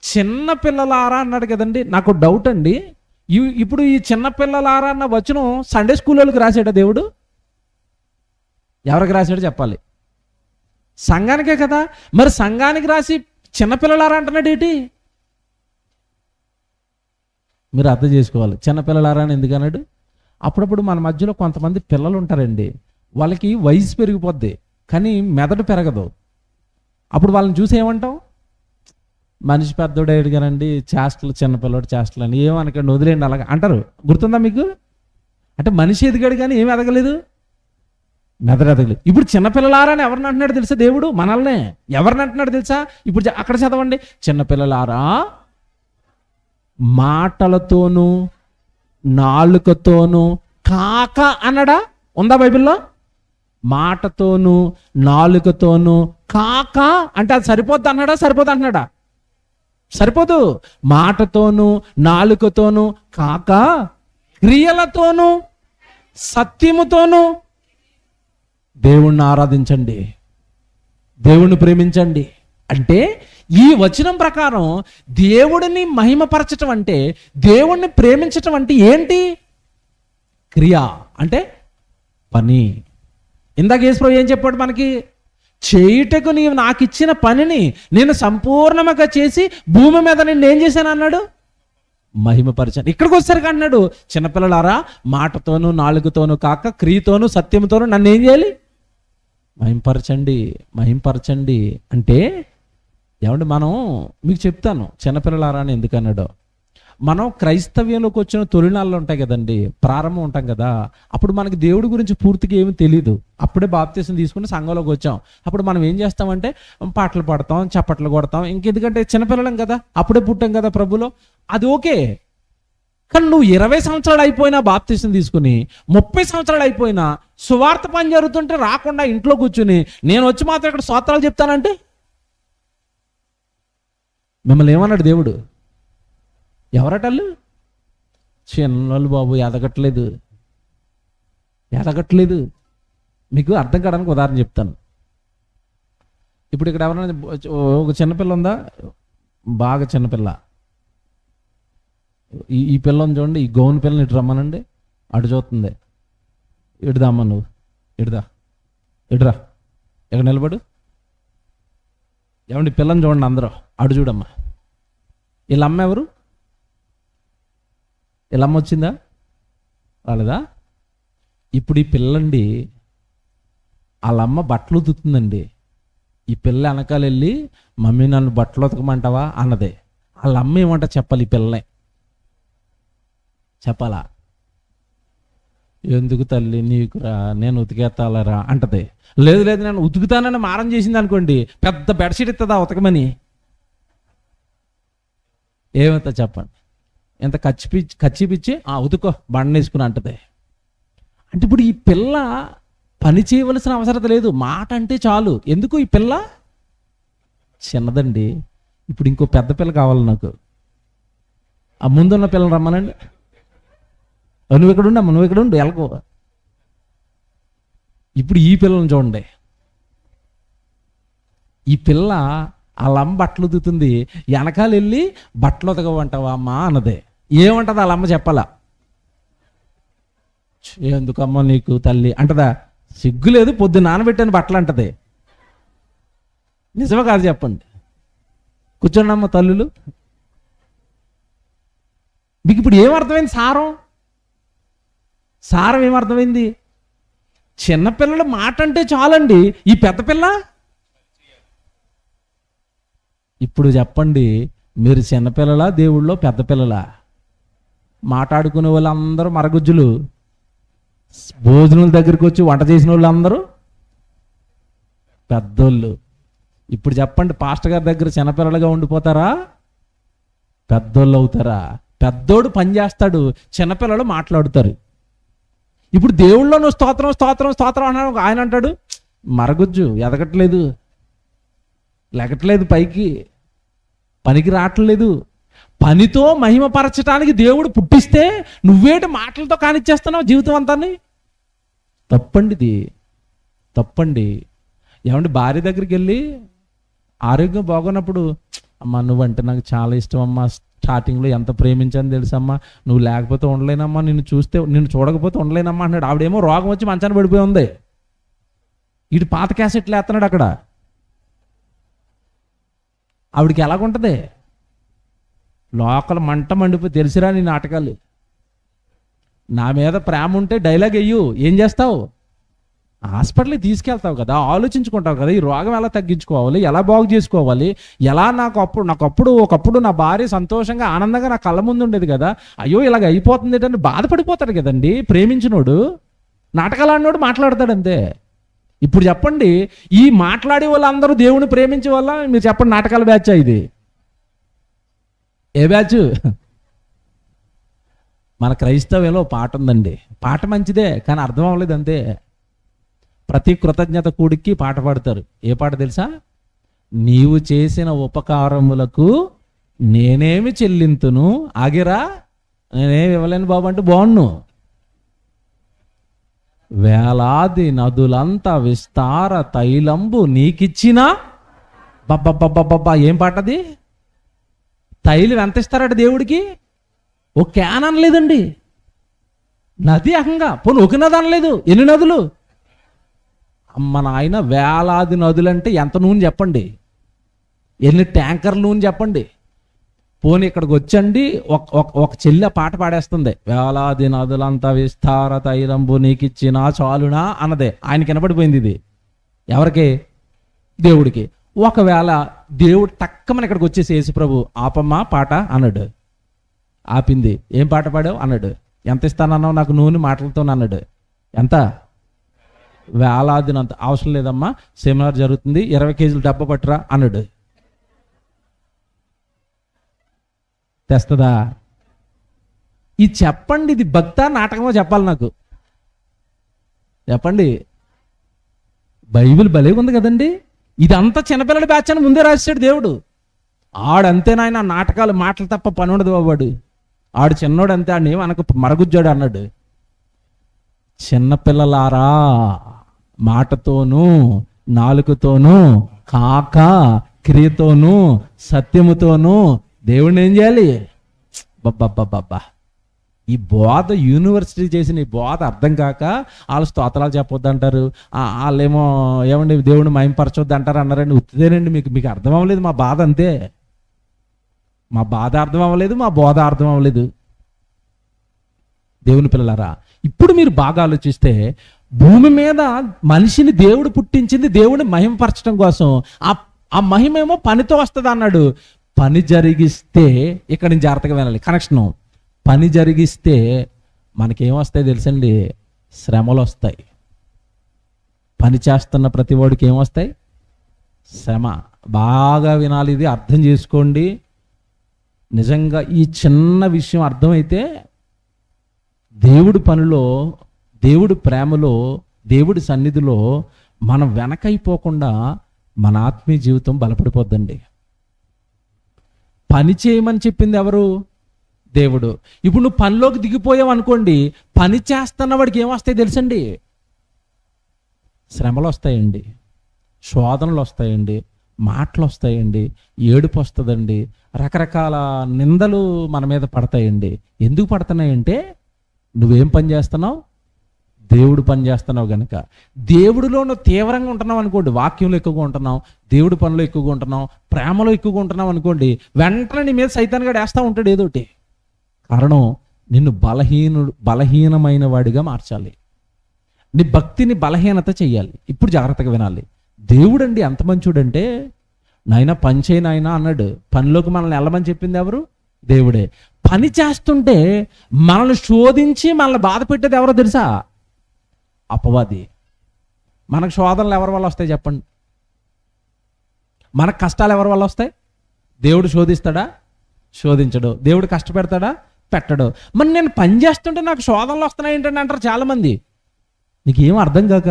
చిన్న పిల్లలారా అన్నాడు కదండి. నాకు డౌట్ అండి, ఇప్పుడు ఈ చిన్న పిల్లలారా అన్న వచనం సండే స్కూల్ వాళ్ళకి రాశాడా దేవుడు? ఎవరికి రాశాడు చెప్పాలి? సంఘానికే కదా. మరి సంఘానికి రాసి చిన్నపిల్లలారా అంటున్నాడు ఏంటి? మీరు అర్థం చేసుకోవాలి. చిన్నపిల్లలారా అని ఎందుకు అన్నాడు? అప్పుడప్పుడు మన మధ్యలో కొంతమంది పిల్లలు ఉంటారండి, వాళ్ళకి వయసు పెరిగిపోద్ది కానీ మెదడు పెరగదు. అప్పుడు వాళ్ళని చూసి ఏమంటాం? మనిషి పెద్దోడు అడిగానండి, చేష్టలు చిన్నపిల్లడు చేష్టలు అని ఏమనకండి, వదిలేండి అలాగా అంటారు. గుర్తుందా మీకు? అంటే మనిషి ఎదిగాడు కానీ ఏమి ఎదగలేదు, మెదడు ఎదగలేదు. ఇప్పుడు చిన్నపిల్లలారా అని ఎవరిని అంటున్నాడు తెలుసా? దేవుడు మనల్నే. ఎవరిని అంటున్నాడు తెలుసా? ఇప్పుడు అక్కడ చదవండి. చిన్నపిల్లలారా మాటలతోనూ నాలుకతోనూ కాక అన్నాడా? ఉందా బైబిల్లో? మాటతోనూ నాలుకతోనూ కాక అంటే అది సరిపోద్ది అన్నాడా? సరిపోద్ది అంటున్నాడా? సరిపోదు. మాటతోనూ నాలుకతోనూ కాక క్రియలతోనూ సత్యముతోనూ దేవుణ్ణి ఆరాధించండి, దేవుణ్ణి ప్రేమించండి. అంటే ఈ వచనం ప్రకారం దేవుడిని మహిమపరచటం అంటే, దేవుణ్ణి ప్రేమించటం అంటే ఏంటి? క్రియ అంటే పని. ఇందాక యేసుప్రభువు ఏం చెప్పాడు మనకి? చేయుటకు నీవు నాకు ఇచ్చిన పనిని నేను సంపూర్ణంగా చేసి భూమి మీద నేను ఏం చేశాను అన్నాడు? మహిమపరచాను. ఇక్కడికి వచ్చేసరికి అన్నాడు, చిన్నపిల్లలారా మాటతోనూ నాలుగుతోనూ కాక క్రియతోనూ సత్యంతోనూ నన్ను ఏం చేయాలి? మహింపరచండి, మహింపరచండి. అంటే ఏమంటే మనం మీకు చెప్తాను, చిన్నపిల్లలారా అని ఎందుకు అన్నాడో. మనం క్రైస్తవ్యంలోకి వచ్చిన తొలినాళ్ళు ఉంటాయి కదండి, ప్రారంభం ఉంటాం కదా, అప్పుడు మనకి దేవుడి గురించి పూర్తిగా ఏమీ తెలియదు. అప్పుడే బాప్తీసం తీసుకుని సంఘంలోకి వచ్చాం. అప్పుడు మనం ఏం చేస్తామంటే పాటలు పాడతాం, చప్పట్లు కొడతాం. ఇంకెందుకంటే చిన్నపిల్లలం కదా, అప్పుడే పుట్టాం కదా ప్రభులో. అది ఓకే. కానీ నువ్వు 20 సంవత్సరాలు అయిపోయినా బాప్తీసం తీసుకుని 30 సంవత్సరాలు అయిపోయినా సువార్త పని జరుగుతుంటే రాకుండా ఇంట్లో కూర్చుని నేను వచ్చి మాత్రం ఇక్కడ స్తోత్రాలు చెప్తానంటే మిమ్మల్ని ఏమన్నాడు దేవుడు? ఎవరటల్లు? చిన్నోళ్ళు బాబు, ఎదగట్లేదు. మీకు అర్థం కావడానికి ఉదాహరణ చెప్తాను. ఇప్పుడు ఇక్కడ ఎవరైనా ఒక చిన్నపిల్ల ఉందా? బాగా చిన్నపిల్ల. ఈ పిల్లని చూడండి, ఈ గౌన్ పిల్లని ఇటు రమ్మనండి, అటు చూస్తుంది. ఇటుదా అమ్మ, నువ్వు ఇటురా, ఇక్కడ నిలబడు. ఏమండి పిల్లని చూడండి అందరూ, అటు చూడమ్మా. వీళ్ళ అమ్మ ఎవరు? వీళ్ళ అమ్మ వచ్చిందా? రాలేదా? ఇప్పుడు ఈ పిల్లండి వాళ్ళ అమ్మ బట్టలు ఉతుకుతుందండి. ఈ పిల్ల వెనకాల వెళ్ళి మమ్మీ నన్ను బట్టలు ఉతకమంటావా అన్నదే. వాళ్ళ అమ్మ ఏమంట చెప్పాలి? ఈ పిల్లనే చెప్పాలా? ఎందుకు తల్లి నీకురా, నేను ఉతికేస్తాలరా అంటది. లేదు నేను ఉతుకుతానని మారం చేసింది అనుకోండి, పెద్ద బెడ్షీట్ ఇస్తుందా ఉతకమని? ఏమవుతా చెప్పండి? ఎంత కచ్చిపిచ్చి ఉతుకో బండ వేసుకుని అంటది. అంటే ఇప్పుడు ఈ పిల్ల పని చేయవలసిన అవసరం లేదు, మాట అంటే చాలు. ఎందుకు? ఈ పిల్ల చిన్నదండి. ఇప్పుడు ఇంకో పెద్ద పిల్ల కావాలి నాకు. ఆ ముందున్న పిల్లని రమ్మనండి. నువ్వు ఇక్కడ ఉండమ్మా, నువ్వు ఇక్కడ ఉండు, ఎలాగో. ఇప్పుడు ఈ పిల్లని చూడండి. ఈ పిల్ల వాళ్ళమ్మ బట్టలు ఉతుకుతుంది, వెనకాల వెళ్ళి బట్టలు ఉతకమంటావా అమ్మా అన్నదే. ఏమంటది వాళ్ళమ్మ చెప్పాలా? ఎందుకమ్మా నీకు తల్లి అంటదా? సిగ్గు లేదు, పొద్దు నానబెట్టాను బట్టలు అంటది. నిజమే కాదు చెప్పండి? కూర్చోండి అమ్మ తల్లులు. మీకు ఇప్పుడు ఏమర్థమైంది? సారం ఏమర్థమైంది? చిన్నపిల్లలు మాట అంటే చాలండి. ఈ పెద్ద పిల్ల ఇప్పుడు చెప్పండి, మీరు చిన్నపిల్లలా దేవుళ్ళో పెద్ద పిల్లలా? మాట్లాడుకునే వాళ్ళందరూ మరగుజ్జులు, భోజనాల దగ్గరికి వచ్చి వంట చేసిన వాళ్ళు అందరూ పెద్దోళ్ళు. ఇప్పుడు చెప్పండి, పాస్టర్ గారి దగ్గర చిన్నపిల్లలుగా ఉండిపోతారా, పెద్దోళ్ళు అవుతారా? పెద్దోడు పని చేస్తాడు, చిన్నపిల్లలు మాట్లాడుతారు. ఇప్పుడు దేవుళ్ళో నువ్వు స్తోత్రం అన్నాడు, ఆయన అంటాడు మరగుజ్జు, ఎదగట్లేదు, లెగట్లేదు, పనికి రావట్లేదు. పనితో మహిమపరచడానికి దేవుడు పుట్టిస్తే నువ్వేటి మాటలతో కానిచ్చేస్తున్నావు జీవితం అంతాన్ని? తప్పండి. ఏమంటే భార్య దగ్గరికి వెళ్ళి ఆరోగ్యం బాగున్నప్పుడు, అమ్మ నువ్వంటే నాకు చాలా ఇష్టం అమ్మా, స్టార్టింగ్లో ఎంత ప్రేమించాను తెలుసమ్మా, నువ్వు లేకపోతే ఉండలేనమ్మా, నిన్ను చూడకపోతే ఉండలేనమ్మా అన్నాడు. ఆవిడేమో రోగం వచ్చి మంచాన్ని పడిపోయి ఉంది. వీడు పాత క్యాసెట్లు వేస్తున్నాడు అక్కడ. ఆవిడికి ఎలాగుంటుంది? లోకల్ మంట మండిపోయి, తెలిసిరా నీ నాటకాలు, నా మీద ప్రేమ ఉంటే డైలాగ్ వెయ్యు, ఏం చేస్తావు? హాస్పిటల్కి తీసుకెళ్తావు కదా, ఆలోచించుకుంటావు కదా, ఈ రోగం ఎలా తగ్గించుకోవాలి, ఎలా బాగు చేసుకోవాలి, ఎలా ఒకప్పుడు నా భార్య సంతోషంగా ఆనందంగా నా కళ్ళ ముందు ఉండేది కదా, అయ్యో ఇలాగ అయిపోతుంది అంటే బాధపడిపోతాడు కదండి ప్రేమించినోడు. నాటకాలు ఆడినోడు మాట్లాడతాడు అంతే. ఇప్పుడు చెప్పండి, ఈ మాట్లాడే వాళ్ళందరూ దేవుని ప్రేమించే వల్ల మీరు చెప్పండి, నాటకాల బ్యాచ్ ఇది? ఏ బ్యాచ్? మన క్రైస్తవ్యంలో పాట ఉందండి. పాట మంచిదే, కానీ అర్థం అవ్వలేదు అంతే. ప్రతి కృతజ్ఞత కూడికి పాట పాడతారు. ఏ పాట తెలుసా? నీవు చేసిన ఉపకారములకు నేనేమి చెల్లింతును, ఆగిరా నేనేమి ఇవ్వలేను బాబు అంటే బాగున్ను. వేలాది నదులంతా విస్తార తైలంబు నీకిచ్చినా, బబ్బబ్బబ్బబ్బబ్బా ఏం పాటది? తైలం ఎంత ఇస్తారట దేవుడికి? ఓ క్యాన్ అనలేదండి, నది అహంగా. పోనీ ఒక నది అనలేదు, ఎన్ని నదులు? అమ్మ నాయన, వేలాది నదులంటే ఎంత నూనె చెప్పండి, ఎన్ని ట్యాంకర్ నూనె చెప్పండి. పోనీ ఇక్కడికి వచ్చండి, ఒక చెల్లి పాట పాడేస్తుంది, వేలాది నదులంతా విస్తార తైలంబు నీకిచ్చినా చాలునా అన్నదే. ఆయనకి వినపడిపోయింది ఇది. ఎవరికి? దేవుడికి. ఒకవేళ దేవుడు తక్కమని ఇక్కడికి వచ్చేసి యేసుప్రభు ఆపమ్మా పాట అన్నాడు, ఆపింది. ఏం పాట పాడావు అన్నాడు. ఎంత ఇస్తానన్నావు నాకు నూనె మాటలతో అన్నాడు. ఎంత? వేలాదినంత. అవసరం లేదమ్మా, సెమినార్ జరుగుతుంది, 20 కేజీలు డబ్బా పట్టురా అన్నాడు. తెస్తుందా? ఇది చెప్పండి, ఇది భక్తా నాటకమో చెప్పాలి నాకు, చెప్పండి. బైబిల్ భలే ఉంది కదండి. ఇదంతా చిన్నపిల్లడి బ్యాచ్ అని ముందే రాశాడు దేవుడు. ఆడంతే నాయన నాటకాలు మాటలు తప్ప పని ఉండదు బాబాడు. ఆడు చిన్నోడు అంతే, ఆడిని మనకు మరగుజ్జాడు అన్నాడు. చిన్నపిల్లలారా, మాటతోనూ నాలుకతోనూ కాక క్రియతోనూ సత్యముతోనూ దేవుడిని ఏం చేయాలి? బాబా, ఈ బోధ యూనివర్సిటీ చేసిన ఈ బోధ అర్థం కాక వాళ్ళు స్తోత్రాలు చెప్పొద్దు అంటారు, వాళ్ళేమో ఏమండి దేవుడిని మహింపరచొద్దు అంటారు అన్నారండి. ఉత్తిదేనండి, మీకు అర్థం అవ్వలేదు మా బాధ, అంతే. మా బాధ అర్థం అవ్వలేదు, మా బోధ అర్థం అవ్వలేదు. దేవుని పిల్లలారా, ఇప్పుడు మీరు బాగా ఆలోచిస్తే భూమి మీద మనిషిని దేవుడు పుట్టించింది దేవుడిని మహిమపరచడం కోసం. ఆ మహిమేమో పనితో వస్తుంది అన్నాడు. పని జరిగిస్తే, ఇక్కడ నుంచి జాగ్రత్తగా వినాలి కనెక్షను, పని జరిగిస్తే మనకేమొస్తాయి తెలుసండి? శ్రమలు వస్తాయి. పని చేస్తున్న ప్రతి వాడికి ఏమొస్తాయి? శ్రమ. బాగా వినాలి, ఇది అర్థం చేసుకోండి. నిజంగా ఈ చిన్న విషయం అర్థమైతే దేవుడి పనిలో, దేవుడి ప్రేమలో, దేవుడి సన్నిధిలో మనం వెనకైపోకుండా మన ఆత్మీయ జీవితం బలపడిపోద్దండి. పని చేయమని చెప్పింది ఎవరు? దేవుడు. ఇప్పుడు నువ్వు పనిలోకి దిగిపోయావు అనుకోండి, పని చేస్తున్న వాడికి ఏమొస్తాయి తెలుసండి? శ్రమలు వస్తాయండి, శోధనలు వస్తాయండి, మాటలు వస్తాయండి, ఏడుపు వస్తుందండి, రకరకాల నిందలు మన మీద పడతాయండి. ఎందుకు పడుతున్నాయంటే నువ్వేం పని చేస్తున్నావు? దేవుడు పని చేస్తున్నావు కనుక. దేవుడిలో నువ్వు తీవ్రంగా ఉంటున్నావు అనుకోండి, వాక్యంలో ఎక్కువగా ఉంటున్నావు, దేవుడి పనిలో ఎక్కువగా ఉంటున్నావు, ప్రేమలో ఎక్కువగా ఉంటున్నావు అనుకోండి, వెంటనే నీ మీద సైతాన్ గాడు వేస్తూ ఉంటాడు ఏదోటి. కారణం, నిన్ను బలహీనమైన వాడిగా మార్చాలి, నీ భక్తిని బలహీనత చెయ్యాలి. ఇప్పుడు జాగ్రత్తగా వినాలి. దేవుడండి ఎంత మంచోడంటే, నాయన పని చేయి నాయన అన్నాడు. పనిలోకి మనల్ని వెళ్ళమని చెప్పింది ఎవరు? దేవుడే. పని చేస్తుంటే మనల్ని శోధించి మనల్ని బాధ పెట్టేది ఎవరో తెలుసా? అపవాది. మనకు శోధనలు ఎవరి వల్ల వస్తాయి చెప్పండి? మనకు కష్టాలు ఎవరి వల్ల వస్తాయి? దేవుడు శోధిస్తాడా? శోధించడు. దేవుడు కష్టపెడతాడా? పెట్టడు. మరి నేను పని చేస్తుంటే నాకు శోధనలు వస్తున్నాయి ఏంటంటే అంటారు చాలామంది. నీకేం అర్థం కాక,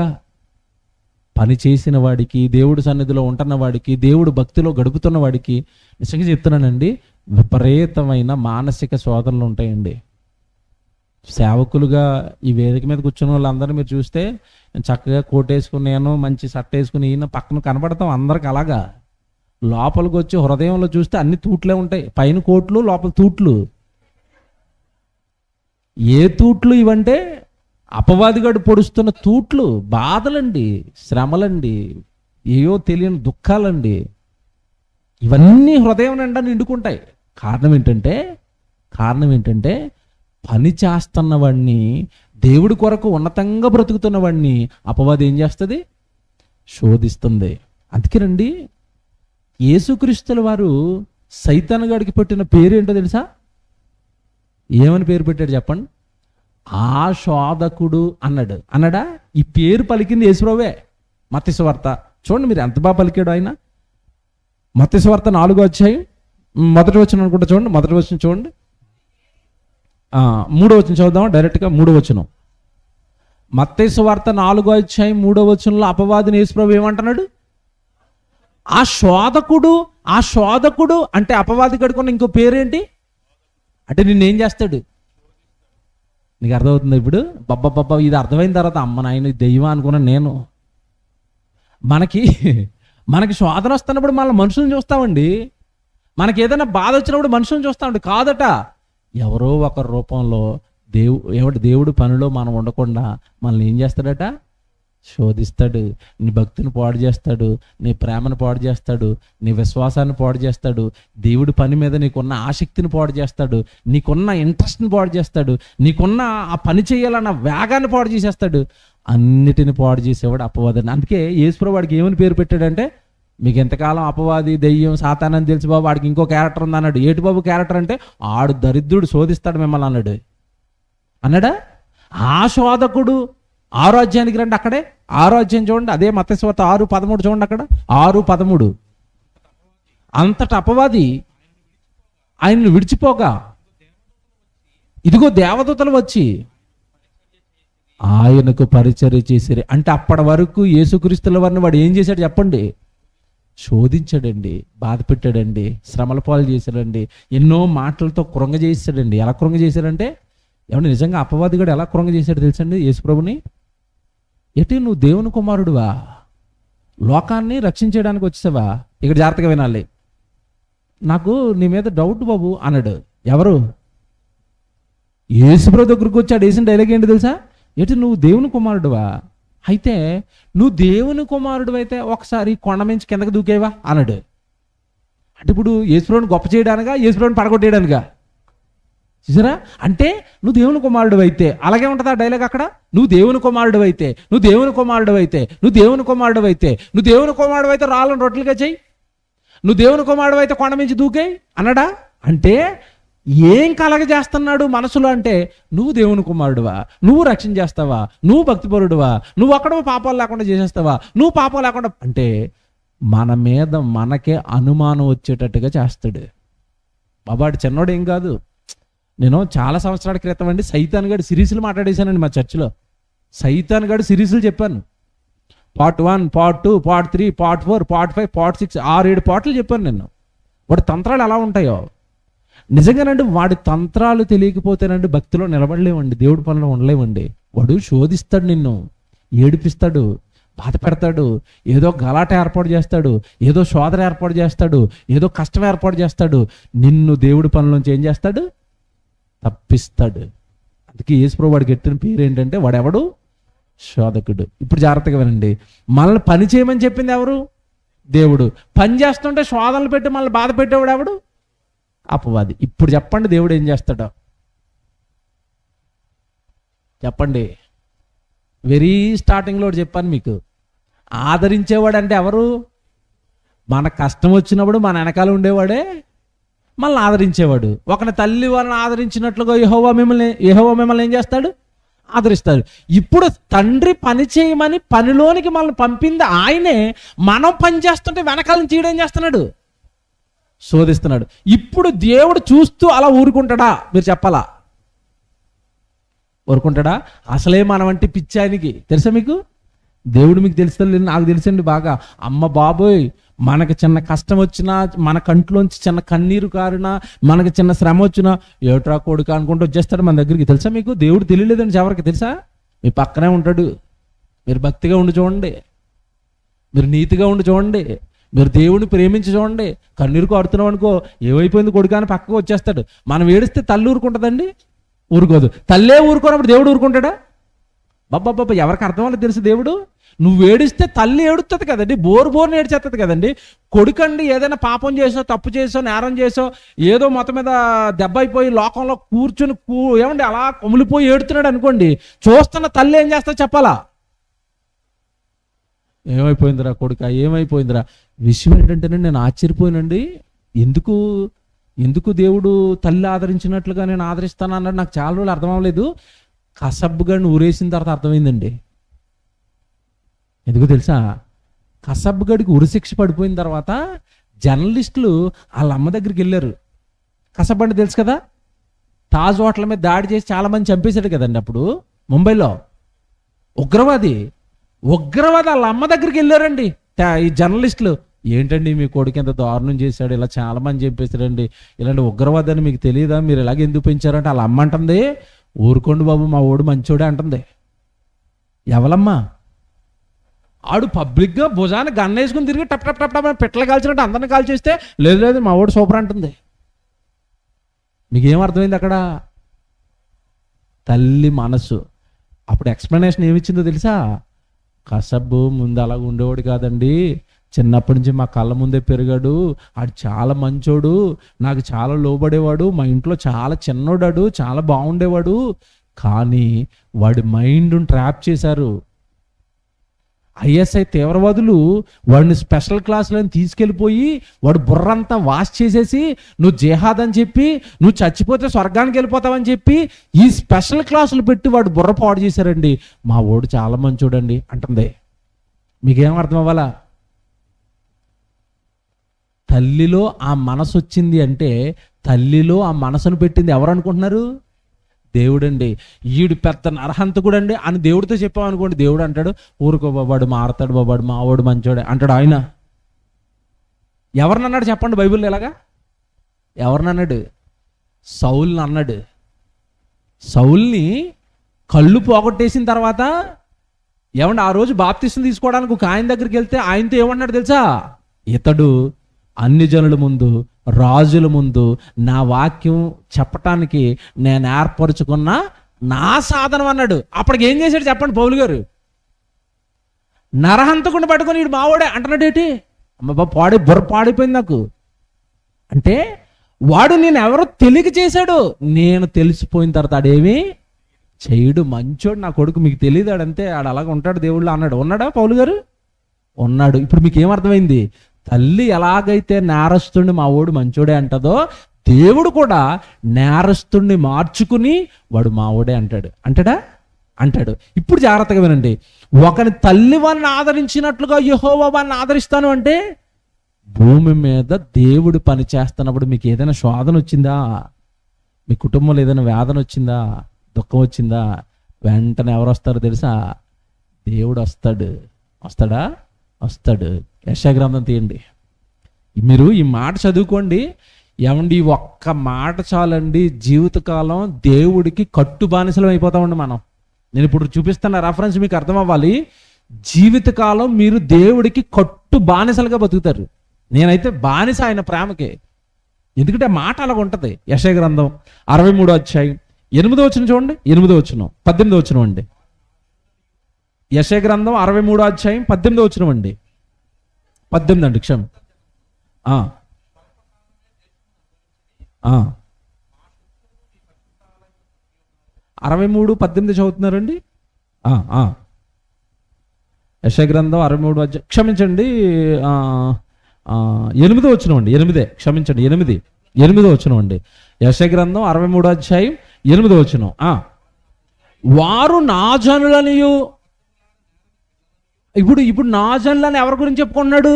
పని చేసిన వాడికి, దేవుడి సన్నిధిలో ఉంటున్న వాడికి, దేవుడు భక్తిలో గడుపుతున్న వాడికి నిజంగా చెప్తున్నానండి, విపరీతమైన మానసిక శోధనలు ఉంటాయండి. సేవకులుగా ఈ వేదిక మీద కూర్చున్న వాళ్ళందరూ మీరు చూస్తే, చక్కగా కోట్ వేసుకుని, నేను మంచి షర్ట్ వేసుకుని, ఈయన పక్కన కనపడతాం అందరికి. అలాగా లోపలికి వచ్చి హృదయంలో చూస్తే అన్ని తూట్లే ఉంటాయి. పైన కోట్లు, లోపల తూట్లు. ఏ తూట్లు ఇవంటే అపవాదిగాడు పొడుస్తున్న తూట్లు, బాధలండి, శ్రమలండి, ఏయో తెలియని దుఃఖాలండి. ఇవన్నీ హృదయం నిండా నిండుకుంటాయి. కారణం ఏంటంటే పని చేస్తున్న వాడిని, దేవుడి కొరకు ఉన్నతంగా బ్రతుకుతున్న వాడిని అపవాది ఏం చేస్తుంది? శోధిస్తుంది. అందుకేనండి యేసుక్రీస్తుల వారు సైతాను గాడికి పెట్టిన పేరు ఏంటో తెలుసా? ఏమని పేరు పెట్టాడు చెప్పండి? ఆ శోధకుడు అన్నాడా? ఈ పేరు పలికింది యేసుప్రభువే. మత్తయి సువార్త చూడండి, మీరు ఎంత బాగా పలికాడు ఆయన. మత్తయి సువార్త 4వ అధ్యాయం 1వ వచనం అనుకుంటా చూడండి. 1వ వచనం చూడండి. 3వ వచనం చదువుదాం డైరెక్ట్గా. 3వ వచనం, మత్తయి సువార్త 4వ అధ్యాయం 3వ వచనంలో అపవాదిని యేసుప్రభు ఏమంటున్నాడు? ఆ శోధకుడు అంటే అపవాది కడుకున్న ఇంకో పేరేంటి అంటే నిన్నేం చేస్తాడు? నీకు అర్థమవుతుంది ఇప్పుడు? బబ్బా ఇది అర్థమైన తర్వాత అమ్మ నాయన దెయ్యం అనుకున్నాను నేను. మనకి శోధన వస్తున్నప్పుడు మన మనుషులను చూస్తామండి. మనకి ఏదైనా బాధ వచ్చినప్పుడు మనుషులను చూస్తామండి. కాదట, ఎవరో ఒక రూపంలో దేవుడి పనిలో మనం ఉండకుండా మనల్ని ఏం చేస్తాడట? శోధిస్తాడు. నీ భక్తిని పాడు చేస్తాడు, నీ ప్రేమను పాడు చేస్తాడు, నీ విశ్వాసాన్ని పాడు చేస్తాడు, దేవుడి పని మీద నీకున్న ఆసక్తిని పాడు చేస్తాడు, నీకున్న ఇంట్రెస్ట్ని పాడు చేస్తాడు, నీకున్న ఆ పని చేయాలన్న వేగాన్ని పాడు చేసేస్తాడు. అన్నిటిని పాడు చేసేవాడు అపవాదిని. అందుకే యేసుప్రభువు వాడికి ఏమని పేరు పెట్టాడంటే, మీకు ఎంతకాలం అపవాది, దెయ్యం, సాతానని తెలిసి బాబు వాడికి ఇంకో క్యారెక్టర్ ఉంది అన్నాడు. ఏటి బాబు క్యారెక్టర్ అంటే, ఆడు దరిద్రుడు శోధిస్తాడు మిమ్మల్ని అన్నాడా? ఆ శోధకుడు 6వ అధ్యాయానికి రండి. అక్కడే 6వ అధ్యాయం చూడండి. అదే మత్తయి సువార్త 6:13 చూడండి. అక్కడ 6:13, అంతటా అపవాది ఆయన్ని విడిచిపోగా ఇదిగో దేవదూతలు వచ్చి ఆయనకు పరిచర్య చేసిరి. అంటే అప్పటి వరకు యేసుక్రీస్తుల వారిని వాడు ఏం చేశాడు చెప్పండి? శోధించాడండి, బాధ పెట్టాడండి, శ్రమల పాలు చేశాడండి, ఎన్నో మాటలతో కృంగ చేశాడండి. ఎలా కృంగ చేశాడంటే, ఏమన్నా నిజంగా అపవాదిగాడు ఎలా కృంగ చేశాడు తెలుసండి యేసుప్రభుని? ఎటు నువ్వు దేవుని కుమారుడువా, లోకాన్ని రక్షించడానికి వచ్చేసావా? ఇక్కడ జాగ్రత్తగా వినాలి. నాకు నీ మీద డౌట్ బాబు అన్నాడు. ఎవరు? యేసుప్రభు దగ్గరకు వచ్చాడు. వేసిన డైలాగ్ ఏంటి తెలుసా? ఎటు నువ్వు దేవుని కుమారుడువా, అయితే నువ్వు దేవుని కుమారుడు అయితే ఒకసారి కొండ మించి కిందకి దూకేవా అన్నాడు. అంటే ఇప్పుడు యేసుప్రభుని గొప్ప చేయడానికా, యేసుప్రభుని పడగొట్టేయడానికా? చూసారా? అంటే నువ్వు దేవుని కుమారుడు అయితే అలాగే ఉంటుంది ఆ డైలాగ్ అక్కడ. నువ్వు దేవుని కుమారుడు అయితే, నువ్వు దేవుని కుమారుడు అయితే, నువ్వు దేవుని కుమారుడు అయితే, నువ్వు దేవుని కుమారుడు అయితే రాళ్ళను రొట్టెలుగా చెయ్యి, నువ్వు దేవుని కుమారుడు అయితే కొండ మించి దూకేయి అన్నాడా? అంటే ఏం కలగజేస్తున్నాడు మనసులో అంటే, నువ్వు దేవుని కుమారుడువా, నువ్వు రక్షణ చేస్తావా, నువ్వు భక్తిపరుడువా, నువ్వు అక్కడ పాపాలు లేకుండా చేసేస్తావా, నువ్వు పాపాలు లేకుండా అంటే మన మీద మనకే అనుమానం వచ్చేటట్టుగా చేస్తాడు. బాబాడు చిన్నోడు ఏం కాదు. నేను చాలా సంవత్సరాల క్రితం అండి సైతాన్ గడి సిరీస్లు మాట్లాడేశానండి మా చర్చిలో. సైతాన్ గడి సిరీస్లు చెప్పాను. Part 1, part 2, part 3, part 4, part 5, part 6, 6-7 పార్ట్లు చెప్పాను నేను. వాడి తంత్రాలు ఎలా ఉంటాయో నిజంగానండి. వాడి తంత్రాలు తెలియకపోతేనండి భక్తిలో నిలబడలేమండి, దేవుడి పనిలో ఉండలేమండి. వాడు శోధిస్తాడు, నిన్ను ఏడిపిస్తాడు, బాధ పెడతాడు, ఏదో గలాట ఏర్పాటు చేస్తాడు, ఏదో శోధన ఏర్పాటు చేస్తాడు, ఏదో కష్టం ఏర్పాటు చేస్తాడు. నిన్ను దేవుడి పనిలోంచి ఏం చేస్తాడు? తప్పిస్తాడు. అందుకే యేసుప్రభు వాడికి ఎట్టిన పేరు ఏంటంటే వాడెవడు? శోధకుడు. ఇప్పుడు జాగ్రత్తగా వినండి. మనల్ని పని చేయమని చెప్పింది ఎవరు? దేవుడు. పని చేస్తుంటే శోధనలు పెట్టి మనల్ని బాధ పెట్టేవాడు ఎవడు? అపవాది. ఇప్పుడు చెప్పండి దేవుడు ఏం చేస్తాడో చెప్పండి. వెరీ స్టార్టింగ్లో చెప్పాను మీకు. ఆదరించేవాడు అంటే ఎవరు? మన కష్టం వచ్చినప్పుడు మన వెనకాల ఉండేవాడే మనల్ని ఆదరించేవాడు. ఒకని తల్లి వారిని ఆదరించినట్లుగా యెహోవా మిమ్మల్ని ఏం చేస్తాడు? ఆదరిస్తాడు. ఇప్పుడు తండ్రి పని చేయమని పనిలోనికి మనల్ని పంపింది ఆయనే. మనం పని చేస్తుంటే వెనకాల నుంచి ఏం చేస్తున్నాడు? శోధిస్తున్నాడు. ఇప్పుడు దేవుడు చూస్తూ అలా ఊరుకుంటాడా? మీరు చెప్పాలా? ఊరుకుంటాడా? అసలే మనం అంటే పిచ్చానికి తెలుసా మీకు? దేవుడు మీకు తెలుస్తుంది, నాకు తెలుసండి బాగా. అమ్మ బాబోయ్, మనకు చిన్న కష్టం వచ్చినా, మన కంట్లోంచి చిన్న కన్నీరు కారినా, మనకు చిన్న శ్రమ వచ్చినా ఏట్రా కొడుకు అనుకుంటూ వచ్చేస్తాడు మన దగ్గరికి. తెలుసా మీకు? దేవుడు తెలియలేదండి ఎవరికి తెలుసా? మీ పక్కనే ఉంటాడు. మీరు భక్తిగా ఉండి చూడండి, మీరు నీతిగా ఉండి చూడండి, మీరు దేవుడిని ప్రేమించి చూడండి. కన్నీరు కారుతున్నాం అనుకో, ఏమైపోయింది కొడుకు అని పక్కకు వచ్చేస్తాడు. మనం ఏడిస్తే తల్లి ఊరుకుంటుందండి? ఊరుకోదు. తల్లే ఊరుకోనప్పుడు దేవుడు ఊరుకుంటాడా? బాబా ఎవరికి అర్థం అవ్వలేదు తెలుసు. దేవుడు నువ్వు ఏడిస్తే తల్లి ఏడుస్తుంది కదండి, బోరుని ఏడ్చేస్తుంది కదండి. కొడుకండి ఏదైనా పాపం చేసో, తప్పు చేసో, నేరం చేసో, ఏదో మొత్తం మీద దెబ్బ అయిపోయి లోకంలో కూర్చుని ఏమండి అలా కొమిలిపోయి ఏడుతున్నాడు అనుకోండి, చూస్తున్న తల్లి ఏం చేస్తా చెప్పాలా? ఏమైపోయిందిరా కొడుక, ఏమైపోయిందిరా. విషయం ఏంటంటే నేను ఆశ్చర్యపోయినండి. ఎందుకు దేవుడు తల్లి ఆదరించినట్లుగా నేను ఆదరిస్తాను అన్నాడు నాకు చాలా రోజులు అర్థం అవ్వలేదు. కసబ్బుగాడిని ఊరేసిన తర్వాత అర్థమైందండి. ఎందుకు తెలుసా? కసబ్బుగాడికి ఉరిశిక్ష పడిపోయిన తర్వాత జర్నలిస్టులు వాళ్ళ అమ్మ దగ్గరికి వెళ్ళారు. కసబ్ అంటే తెలుసు కదా, తాజ్ హోటల్ మీద దాడి చేసి చాలా మంది చంపేశాడు కదండి అప్పుడు ముంబైలో. ఉగ్రవాది వాళ్ళ అమ్మ దగ్గరికి వెళ్ళారండి ఈ జర్నలిస్టులు. ఏంటండి మీ కొడుకు ఎంత దారుణం చేశాడు, ఇలా చాలా మంది చంపేశాడండి, ఇలాంటి ఉగ్రవాది అని మీకు తెలియదా, మీరు ఇలాగ ఎందుకు పెంచారంటే వాళ్ళ అమ్మ అంటుంది, ఊరుకోండి బాబు మా ఓడు మంచోడే అంటుంది. ఎవలమ్మా? ఆడు పబ్లిక్గా భుజాన్ని గన్నేసుకుని తిరిగి టప్ టప్ టప్ టప్ పిట్టలు కాల్చినట్టు అందరిని కాల్చేస్తే లేదు మా ఓడు సూపర్ అంటుంది. మీకేం అర్థమైంది అక్కడ? తల్లి మనసు. అప్పుడు ఎక్స్ప్లెనేషన్ ఏమిచ్చిందో తెలుసా? కసబ్బు ముందు అలా ఉండేవాడు కాదండి, చిన్నప్పటి నుంచి మా కళ్ళ ముందే పెరిగాడు, ఆడు చాలా మంచోడు, నాకు చాలా లోబడేవాడు, మా ఇంట్లో చాలా చిన్నోడాడు, చాలా బాగుండేవాడు, కానీ వాడి మైండ్ని ట్రాప్ చేశారు ఐఎస్ఐ తీవ్రవాదులు. వాడిని స్పెషల్ క్లాసులను తీసుకెళ్ళిపోయి వాడు బుర్రంతా వాష్ చేసేసి నువ్వు జిహాద్ అని చెప్పి, నువ్వు చచ్చిపోతే స్వర్గానికి వెళ్ళిపోతావని చెప్పి ఈ స్పెషల్ క్లాసులు పెట్టి వాడు బుర్ర పాడు చేశారండి. మా ఓడు చాలా మంచోడండి అంటుంది. మీకేం అర్థం అవ్వాలా? తల్లిలో ఆ మనసు వచ్చింది అంటే, తల్లిలో ఆ మనసును పెట్టింది ఎవరు అనుకుంటున్నారు? దేవుడండి, ఈడు పెద్ద నరహంతకుడు అండి అని దేవుడితో చెప్పామనుకోండి, దేవుడు అంటాడు ఊరుకో బాబాడు, మారతాడు బాబాడు, మావాడు మంచోడే అంటాడు. ఆయన ఎవరినన్నాడు చెప్పండి బైబిల్లో ఇలాగా? ఎవరినన్నాడు? సౌల్ని అన్నాడు. సౌల్ని కళ్ళు పోగొట్టేసిన తర్వాత ఏమంటే ఆ రోజు బాప్తిసం తీసుకోవడానికి ఒక ఆయన దగ్గరికి వెళ్తే ఆయనతో ఏమన్నాడు తెలుసా? ఇతడు అన్ని జనుల ముందు, రాజుల ముందు నా వాక్యం చెప్పటానికి నేను ఏర్పరచుకున్న నా సాధనం అన్నాడు. అప్పటికి ఏం చేశాడు చెప్పండి పౌలు గారు? నరహంతకుండా పట్టుకొని వీడు మావాడే అంటున్నాడు. ఏంటి అమ్మ బుర్ర పాడిపోయింది నాకు. అంటే వాడు నేను ఎవరో తెలియక చేశాడు, నేను తెలిసిపోయిన తర్వాత ఆడేమి చేయడు, మంచోడు నా కొడుకు, మీకు తెలియదాడంతే, ఆడు అలాగ ఉంటాడు దేవుళ్ళు అన్నాడు. ఉన్నాడా పౌలు గారు? ఉన్నాడు. ఇప్పుడు మీకు ఏమర్థమైంది? తల్లి ఎలాగైతే నేరస్తుడిని మా వాడు మంచోడే అంటదో, దేవుడు కూడా నేరస్తుడిని మార్చుకుని వాడు మావోడే అంటాడు. అంటాడా? అంటాడు. ఇప్పుడు జాగ్రత్తగా వినండి. ఒకని తల్లి వాడిని ఆదరించినట్లుగా యెహోవా వాడిని ఆదరిస్తాను అంటే, భూమి మీద దేవుడు పని చేస్తున్నప్పుడు మీకు ఏదైనా శోధన వచ్చిందా, మీ కుటుంబంలో ఏదైనా వేదన వచ్చిందా, దుఃఖం వచ్చిందా, వెంటనే ఎవరు వస్తారో తెలుసా? దేవుడు వస్తాడు. వస్తాడా? వస్తాడు. యెషయా గ్రంథం తీయండి. మీరు ఈ మాట చదువుకోండి. ఏమండి ఒక్క మాట చాలండి, జీవితకాలం దేవుడికి కట్టు బానిసలం అయిపోతామండి మనం. నేను ఇప్పుడు చూపిస్తున్న రెఫరెన్స్ మీకు అర్థం అవ్వాలి. జీవితకాలం మీరు దేవుడికి కట్టు బానిసలుగా బతుకుతారు. నేనైతే బానిస ఆయన ప్రేమకి. ఎందుకంటే మాట అలాగ ఉంటుంది. యెషయా గ్రంథం 63వ అధ్యాయం 8వ వచనం చూడండి. 8వ వచనం 18వ వచనం అండి. యెషయా గ్రంథం 63వ అధ్యాయం 18వ వచనం అండి. 18 అండి, క్షమ 63:18 చదువుతున్నారండి. యెషయా గ్రంథం 63 అధ్యాయం, క్షమించండి 8వ వచనం అండి. 8 క్షమించండి 8వ వచనం అండి. యెషయా గ్రంథం 63 అధ్యాయం 8వ వచనం. వారు నా జనులనియు, ఇప్పుడు నా జనులని ఎవరి గురించి చెప్పుకున్నాడు?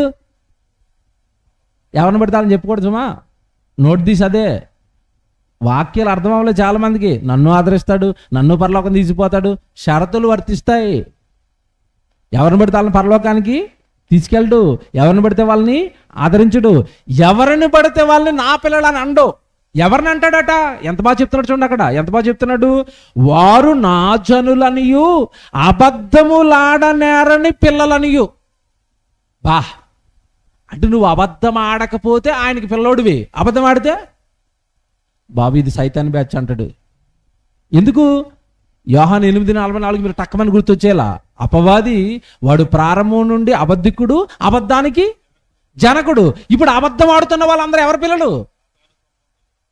ఎవరిని పడితే వాళ్ళని చెప్పుకోడు సుమా. నోట్ తీసి అదే వాక్యాలు అర్థం అవ్వలేదు చాలా మందికి. నన్ను ఆదరిస్తాడు, నన్ను పరలోకం తీసిపోతాడు, షరతులు వర్తిస్తాయి. ఎవరిని పడితే వాళ్ళని పరలోకానికి తీసుకెళ్ళడు, ఎవరిని పడితే వాళ్ళని ఆదరించడు, ఎవరిని పడితే వాళ్ళని నా పిల్లలని అండు. ఎవరిని అంటాడట? ఎంత బాగా చెప్తున్నాడు చూడండి అక్కడ. ఎంత బాగా చెప్తున్నాడు? వారు నా జనులనియు అబద్ధములాడనేరని పిల్లలనియు. బా అంటే నువ్వు అబద్ధం ఆడకపోతే ఆయనకి పిల్లోడివి, అబద్ధం ఆడితే బాబు ఇది సైతాన్ బ్యాచ్ అంటాడు. ఎందుకు? యోహాను 8:44 మీరు టక్కమని గుర్తొచ్చేలా. అపవాది వాడు ప్రారంభం నుండి అబద్ధికుడు, అబద్ధానికి జనకుడు. ఇప్పుడు అబద్ధం ఆడుతున్న వాళ్ళందరూ ఎవరి పిల్లలు?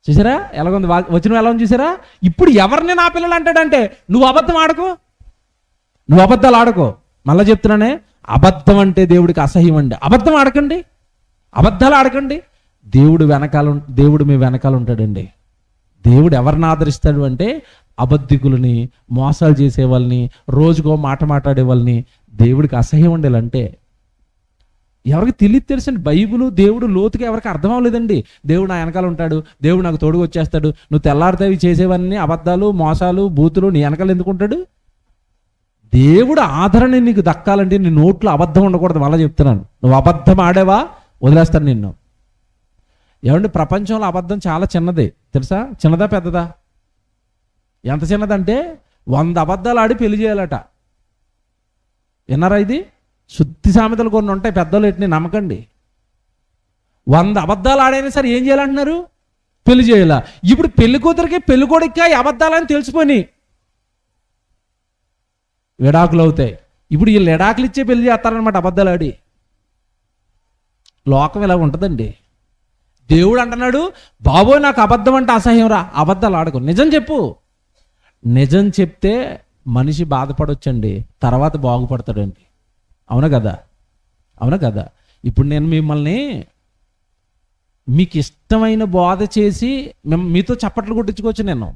చూసారా ఎలాగుంది వచనం, ఎలా ఉంది చూసారా? ఇప్పుడు ఎవరిని నా పిల్లలు అంటాడంటే, నువ్వు అబద్ధం ఆడకు, నువ్వు అబద్ధాలు ఆడకో. మళ్ళీ చెప్తున్నానే, అబద్ధం అంటే దేవుడికి అసహ్యం అండి. అబద్ధం ఆడకండి, అబద్ధాలు ఆడకండి. దేవుడు మీ వెనకాల ఉంటాడండి. దేవుడు ఎవరిని ఆదరిస్తాడు అంటే, అబద్ధికులని, మోసాలు చేసే వాళ్ళని, రోజుకో మాట మాట్లాడే వాళ్ళని దేవుడికి అసహ్యం ఉండేలంటే. ఎవరికి తెలియదు బైబిల్ దేవుడు లోతుగా ఎవరికి అర్థం అవ్వలేదండి. దేవుడు నా వెనకాల ఉంటాడు, దేవుడు నాకు తోడుగా వచ్చేస్తాడు. నువ్వు తెల్లారితేవి చేసేవన్నీ అబద్ధాలు, మోసాలు, బూతులు నీ వెనకాల ఎందుకు ఉంటాడు? దేవుడు ఆదరణ నీకు దక్కాలంటే నీ నోట్లో అబద్ధం ఉండకూడదు. మళ్ళీ చెప్తున్నాను, నువ్వు అబద్ధం ఆడేవా వదిలేస్తాను నిన్ను. ఏమంటే ప్రపంచంలో అబద్ధం చాలా చిన్నది తెలుసా? చిన్నదా పెద్దదా? ఎంత చిన్నదంటే 100 అబద్ధాలు ఆడి పెళ్లి చేయాలట. విన్నారా? ఇది శుద్ధి సామెతలు కొన్ని ఉంటాయి, పెద్దలు ఎట్ని నమ్మకండి. 100 అబద్ధాలు ఆడైనా సరే ఏం చేయాలంటున్నారు? పెళ్లి చేయాల. ఇప్పుడు పెళ్లి కూతురికి పెళ్లి కొడుక్కి అబద్ధాలని తెలిసిపోయి విడాకులు అవుతాయి. ఇప్పుడు వీళ్ళు విడాకులు ఇచ్చే పెళ్లి చేస్తారనమాట అబద్ధాలు ఆడి. లోకం ఇలా ఉంటుందండి. దేవుడు అంటున్నాడు, బాబోయ్ నాకు అబద్ధం అంటే అసహ్యం రా, అబద్ధాలు ఆడకు, నిజం చెప్పు. నిజం చెప్తే మనిషి బాధపడొచ్చండి, తర్వాత బాగుపడతాడండి. అవునా కదా? అవునా కదా? ఇప్పుడు నేను మిమ్మల్ని మీకు ఇష్టమైన బోధ చేసి మీతో చప్పట్లు కొట్టించుకోవచ్చు. నేను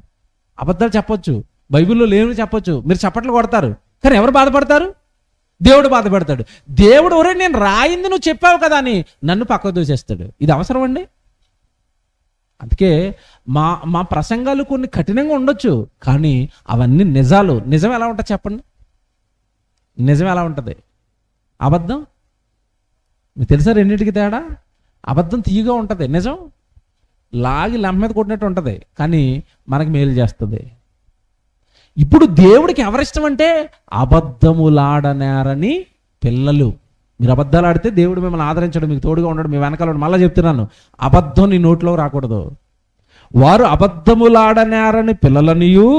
అబద్ధాలు చెప్పొచ్చు, బైబిల్లో లేని చెప్పొచ్చు, మీరు చప్పట్లు కొడతారు. కానీ ఎవరు బాధపడతారు? దేవుడు బాధపడతాడు. దేవుడు ఒరే నేను రాయింది నువ్వు చెప్పావు కదా అని నన్ను పక్కకు దూసేస్తాడు. ఇది అవసరం అండి? అందుకే మా మా ప్రసంగాలు కొన్ని కఠినంగా ఉండొచ్చు, కానీ అవన్నీ నిజాలు. నిజం ఎలా ఉంటుంది చెప్పండి? నిజం ఎలా ఉంటుంది? అబద్ధం మీకు తెలుసా? రెండింటికి తేడా. అబద్ధం తీయగా ఉంటుంది, నిజం లాగి లంప మీద కొట్టినట్టు ఉంటుంది, కానీ మనకి మేలు చేస్తుంది. ఇప్పుడు దేవుడికి ఎవరిష్టం అంటే అబద్ధములాడనేరని పిల్లలు. మీరు అబద్ధాలు ఆడితే దేవుడు మిమ్మల్ని ఆదరించడం, మీకు తోడుగా ఉండడం, మీ వెనకాల. మళ్ళీ చెప్తున్నాను, అబద్ధం నీ నోట్లో రాకూడదు. వారు అబద్ధములాడనేరని పిల్లలనియు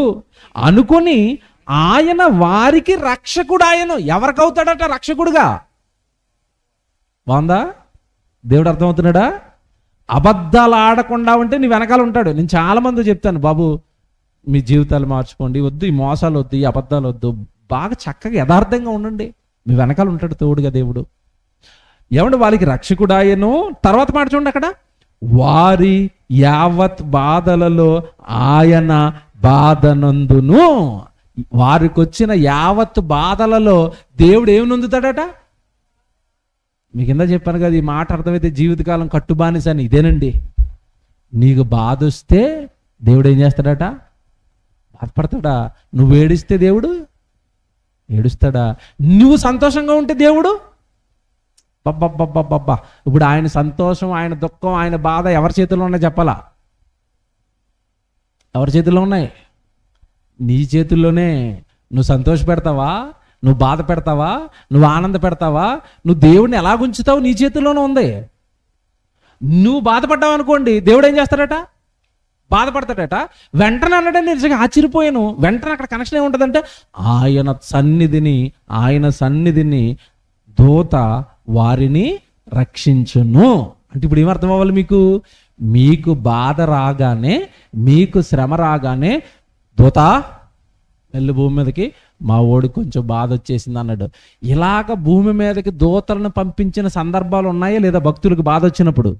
అనుకొని ఆయన వారికి రక్షకుడు. ఆయన ఎవరికి అవుతాడట రక్షకుడుగా? బాగుందా? దేవుడు అర్థమవుతున్నాడా? అబద్ధాలు ఆడకుండా ఉంటే నీ వెనకాల ఉంటాడు. నేను చాలా మంది చెప్తాను, బాబు మీ జీవితాలు మార్చుకోండి, వద్దు ఈ మోసాలు వద్దు, ఈ అబద్ధాలు వద్దు, బాగా చక్కగా యథార్థంగా ఉండండి, మీ వెనకాల ఉంటాడు తోడుగా దేవుడు. ఏమంటే వాళ్ళకి రక్షకుడాయను. తర్వాత మాట చూడండి అక్కడ, వారి యావత్ బాధలలో ఆయన బాధనందును. వారికి వచ్చిన యావత్ బాధలలో దేవుడు ఏమి నొందుతాడట? మీ కింద చెప్పాను కదా, ఈ మాట అర్థమైతే జీవితకాలం కట్టుబానిస అని ఇదేనండి. నీకు బాధ వస్తే దేవుడు ఏం చేస్తాడట? బాధపడతాడా? నువ్వు ఏడిస్తే దేవుడు ఏడుస్తాడా? నువ్వు సంతోషంగా ఉంటే దేవుడు బబ్బబ్బబ్బబ్బబ్బా. ఇప్పుడు ఆయన సంతోషం, ఆయన దుఃఖం, ఆయన బాధ ఎవరి చేతుల్లో ఉన్నాయి చెప్పాలా? ఎవరి చేతుల్లో ఉన్నాయి? నీ చేతుల్లోనే. నువ్వు సంతోష పెడతావా, నువ్వు బాధ పెడతావా, నువ్వు ఆనంద పెడతావా, నువ్వు దేవుడిని ఎలా ఉంచుతావు నీ చేతుల్లోనే ఉంది. నువ్వు బాధపడ్డావు అనుకోండి, దేవుడు ఏం చేస్తాడట? బాధపడతాడట. వెంటనే అన్నాడని నిజంగా ఆశ్చర్యపోయాను. వెంటనే అక్కడ కనెక్షన్ ఏముంటుందంటే ఆయన సన్నిధిని దూత వారిని రక్షించును. అంటే ఇప్పుడు ఏమర్థం అవ్వాలి మీకు? మీకు బాధ రాగానే, మీకు శ్రమ రాగానే దూత వెళ్ళి భూమి మీదకి, మా ఓడికి కొంచెం బాధ వచ్చేసింది అన్నాడు. ఇలాగ భూమి మీదకి దూతలను పంపించిన సందర్భాలు ఉన్నాయా లేదా? భక్తులకు బాధ వచ్చినప్పుడు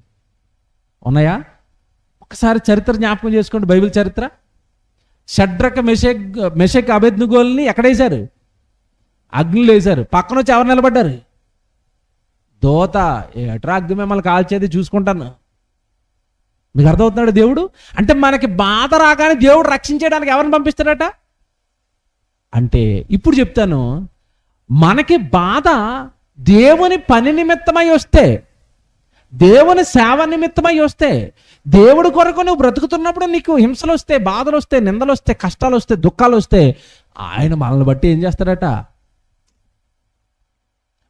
ఉన్నాయా? ఒకసారి చరిత్ర జ్ఞాపకం చేసుకోండి, బైబిల్ చరిత్ర. షడ్రక మెషక్ అబేద్నెగోల్ని ఎక్కడేశారు? అగ్నిలో వేశారు. పక్కన వచ్చి ఎవరు నిలబడ్డారు? దూత. ఎట్రా అగ్ని మిమ్మల్ని కాల్చేది చూసుకుంటాను. మీకు అర్థమవుతున్నాడు దేవుడు? అంటే మనకి బాధ రాగానే దేవుడు రక్షించడానికి ఎవరిని పంపిస్తాడట అంటే, ఇప్పుడు చెప్తాను, మనకి బాధ దేవుని పని నిమిత్తమై వస్తే, దేవుని సేవ నిమిత్తమై వస్తే, దేవుడి కొరకు నువ్వు బ్రతుకుతున్నప్పుడు నీకు హింసలు వస్తే, బాధలు వస్తే, నిందలు వస్తే, కష్టాలు వస్తే, దుఃఖాలు వస్తే, ఆయన మనల్ని బట్టి ఏం చేస్తాడట?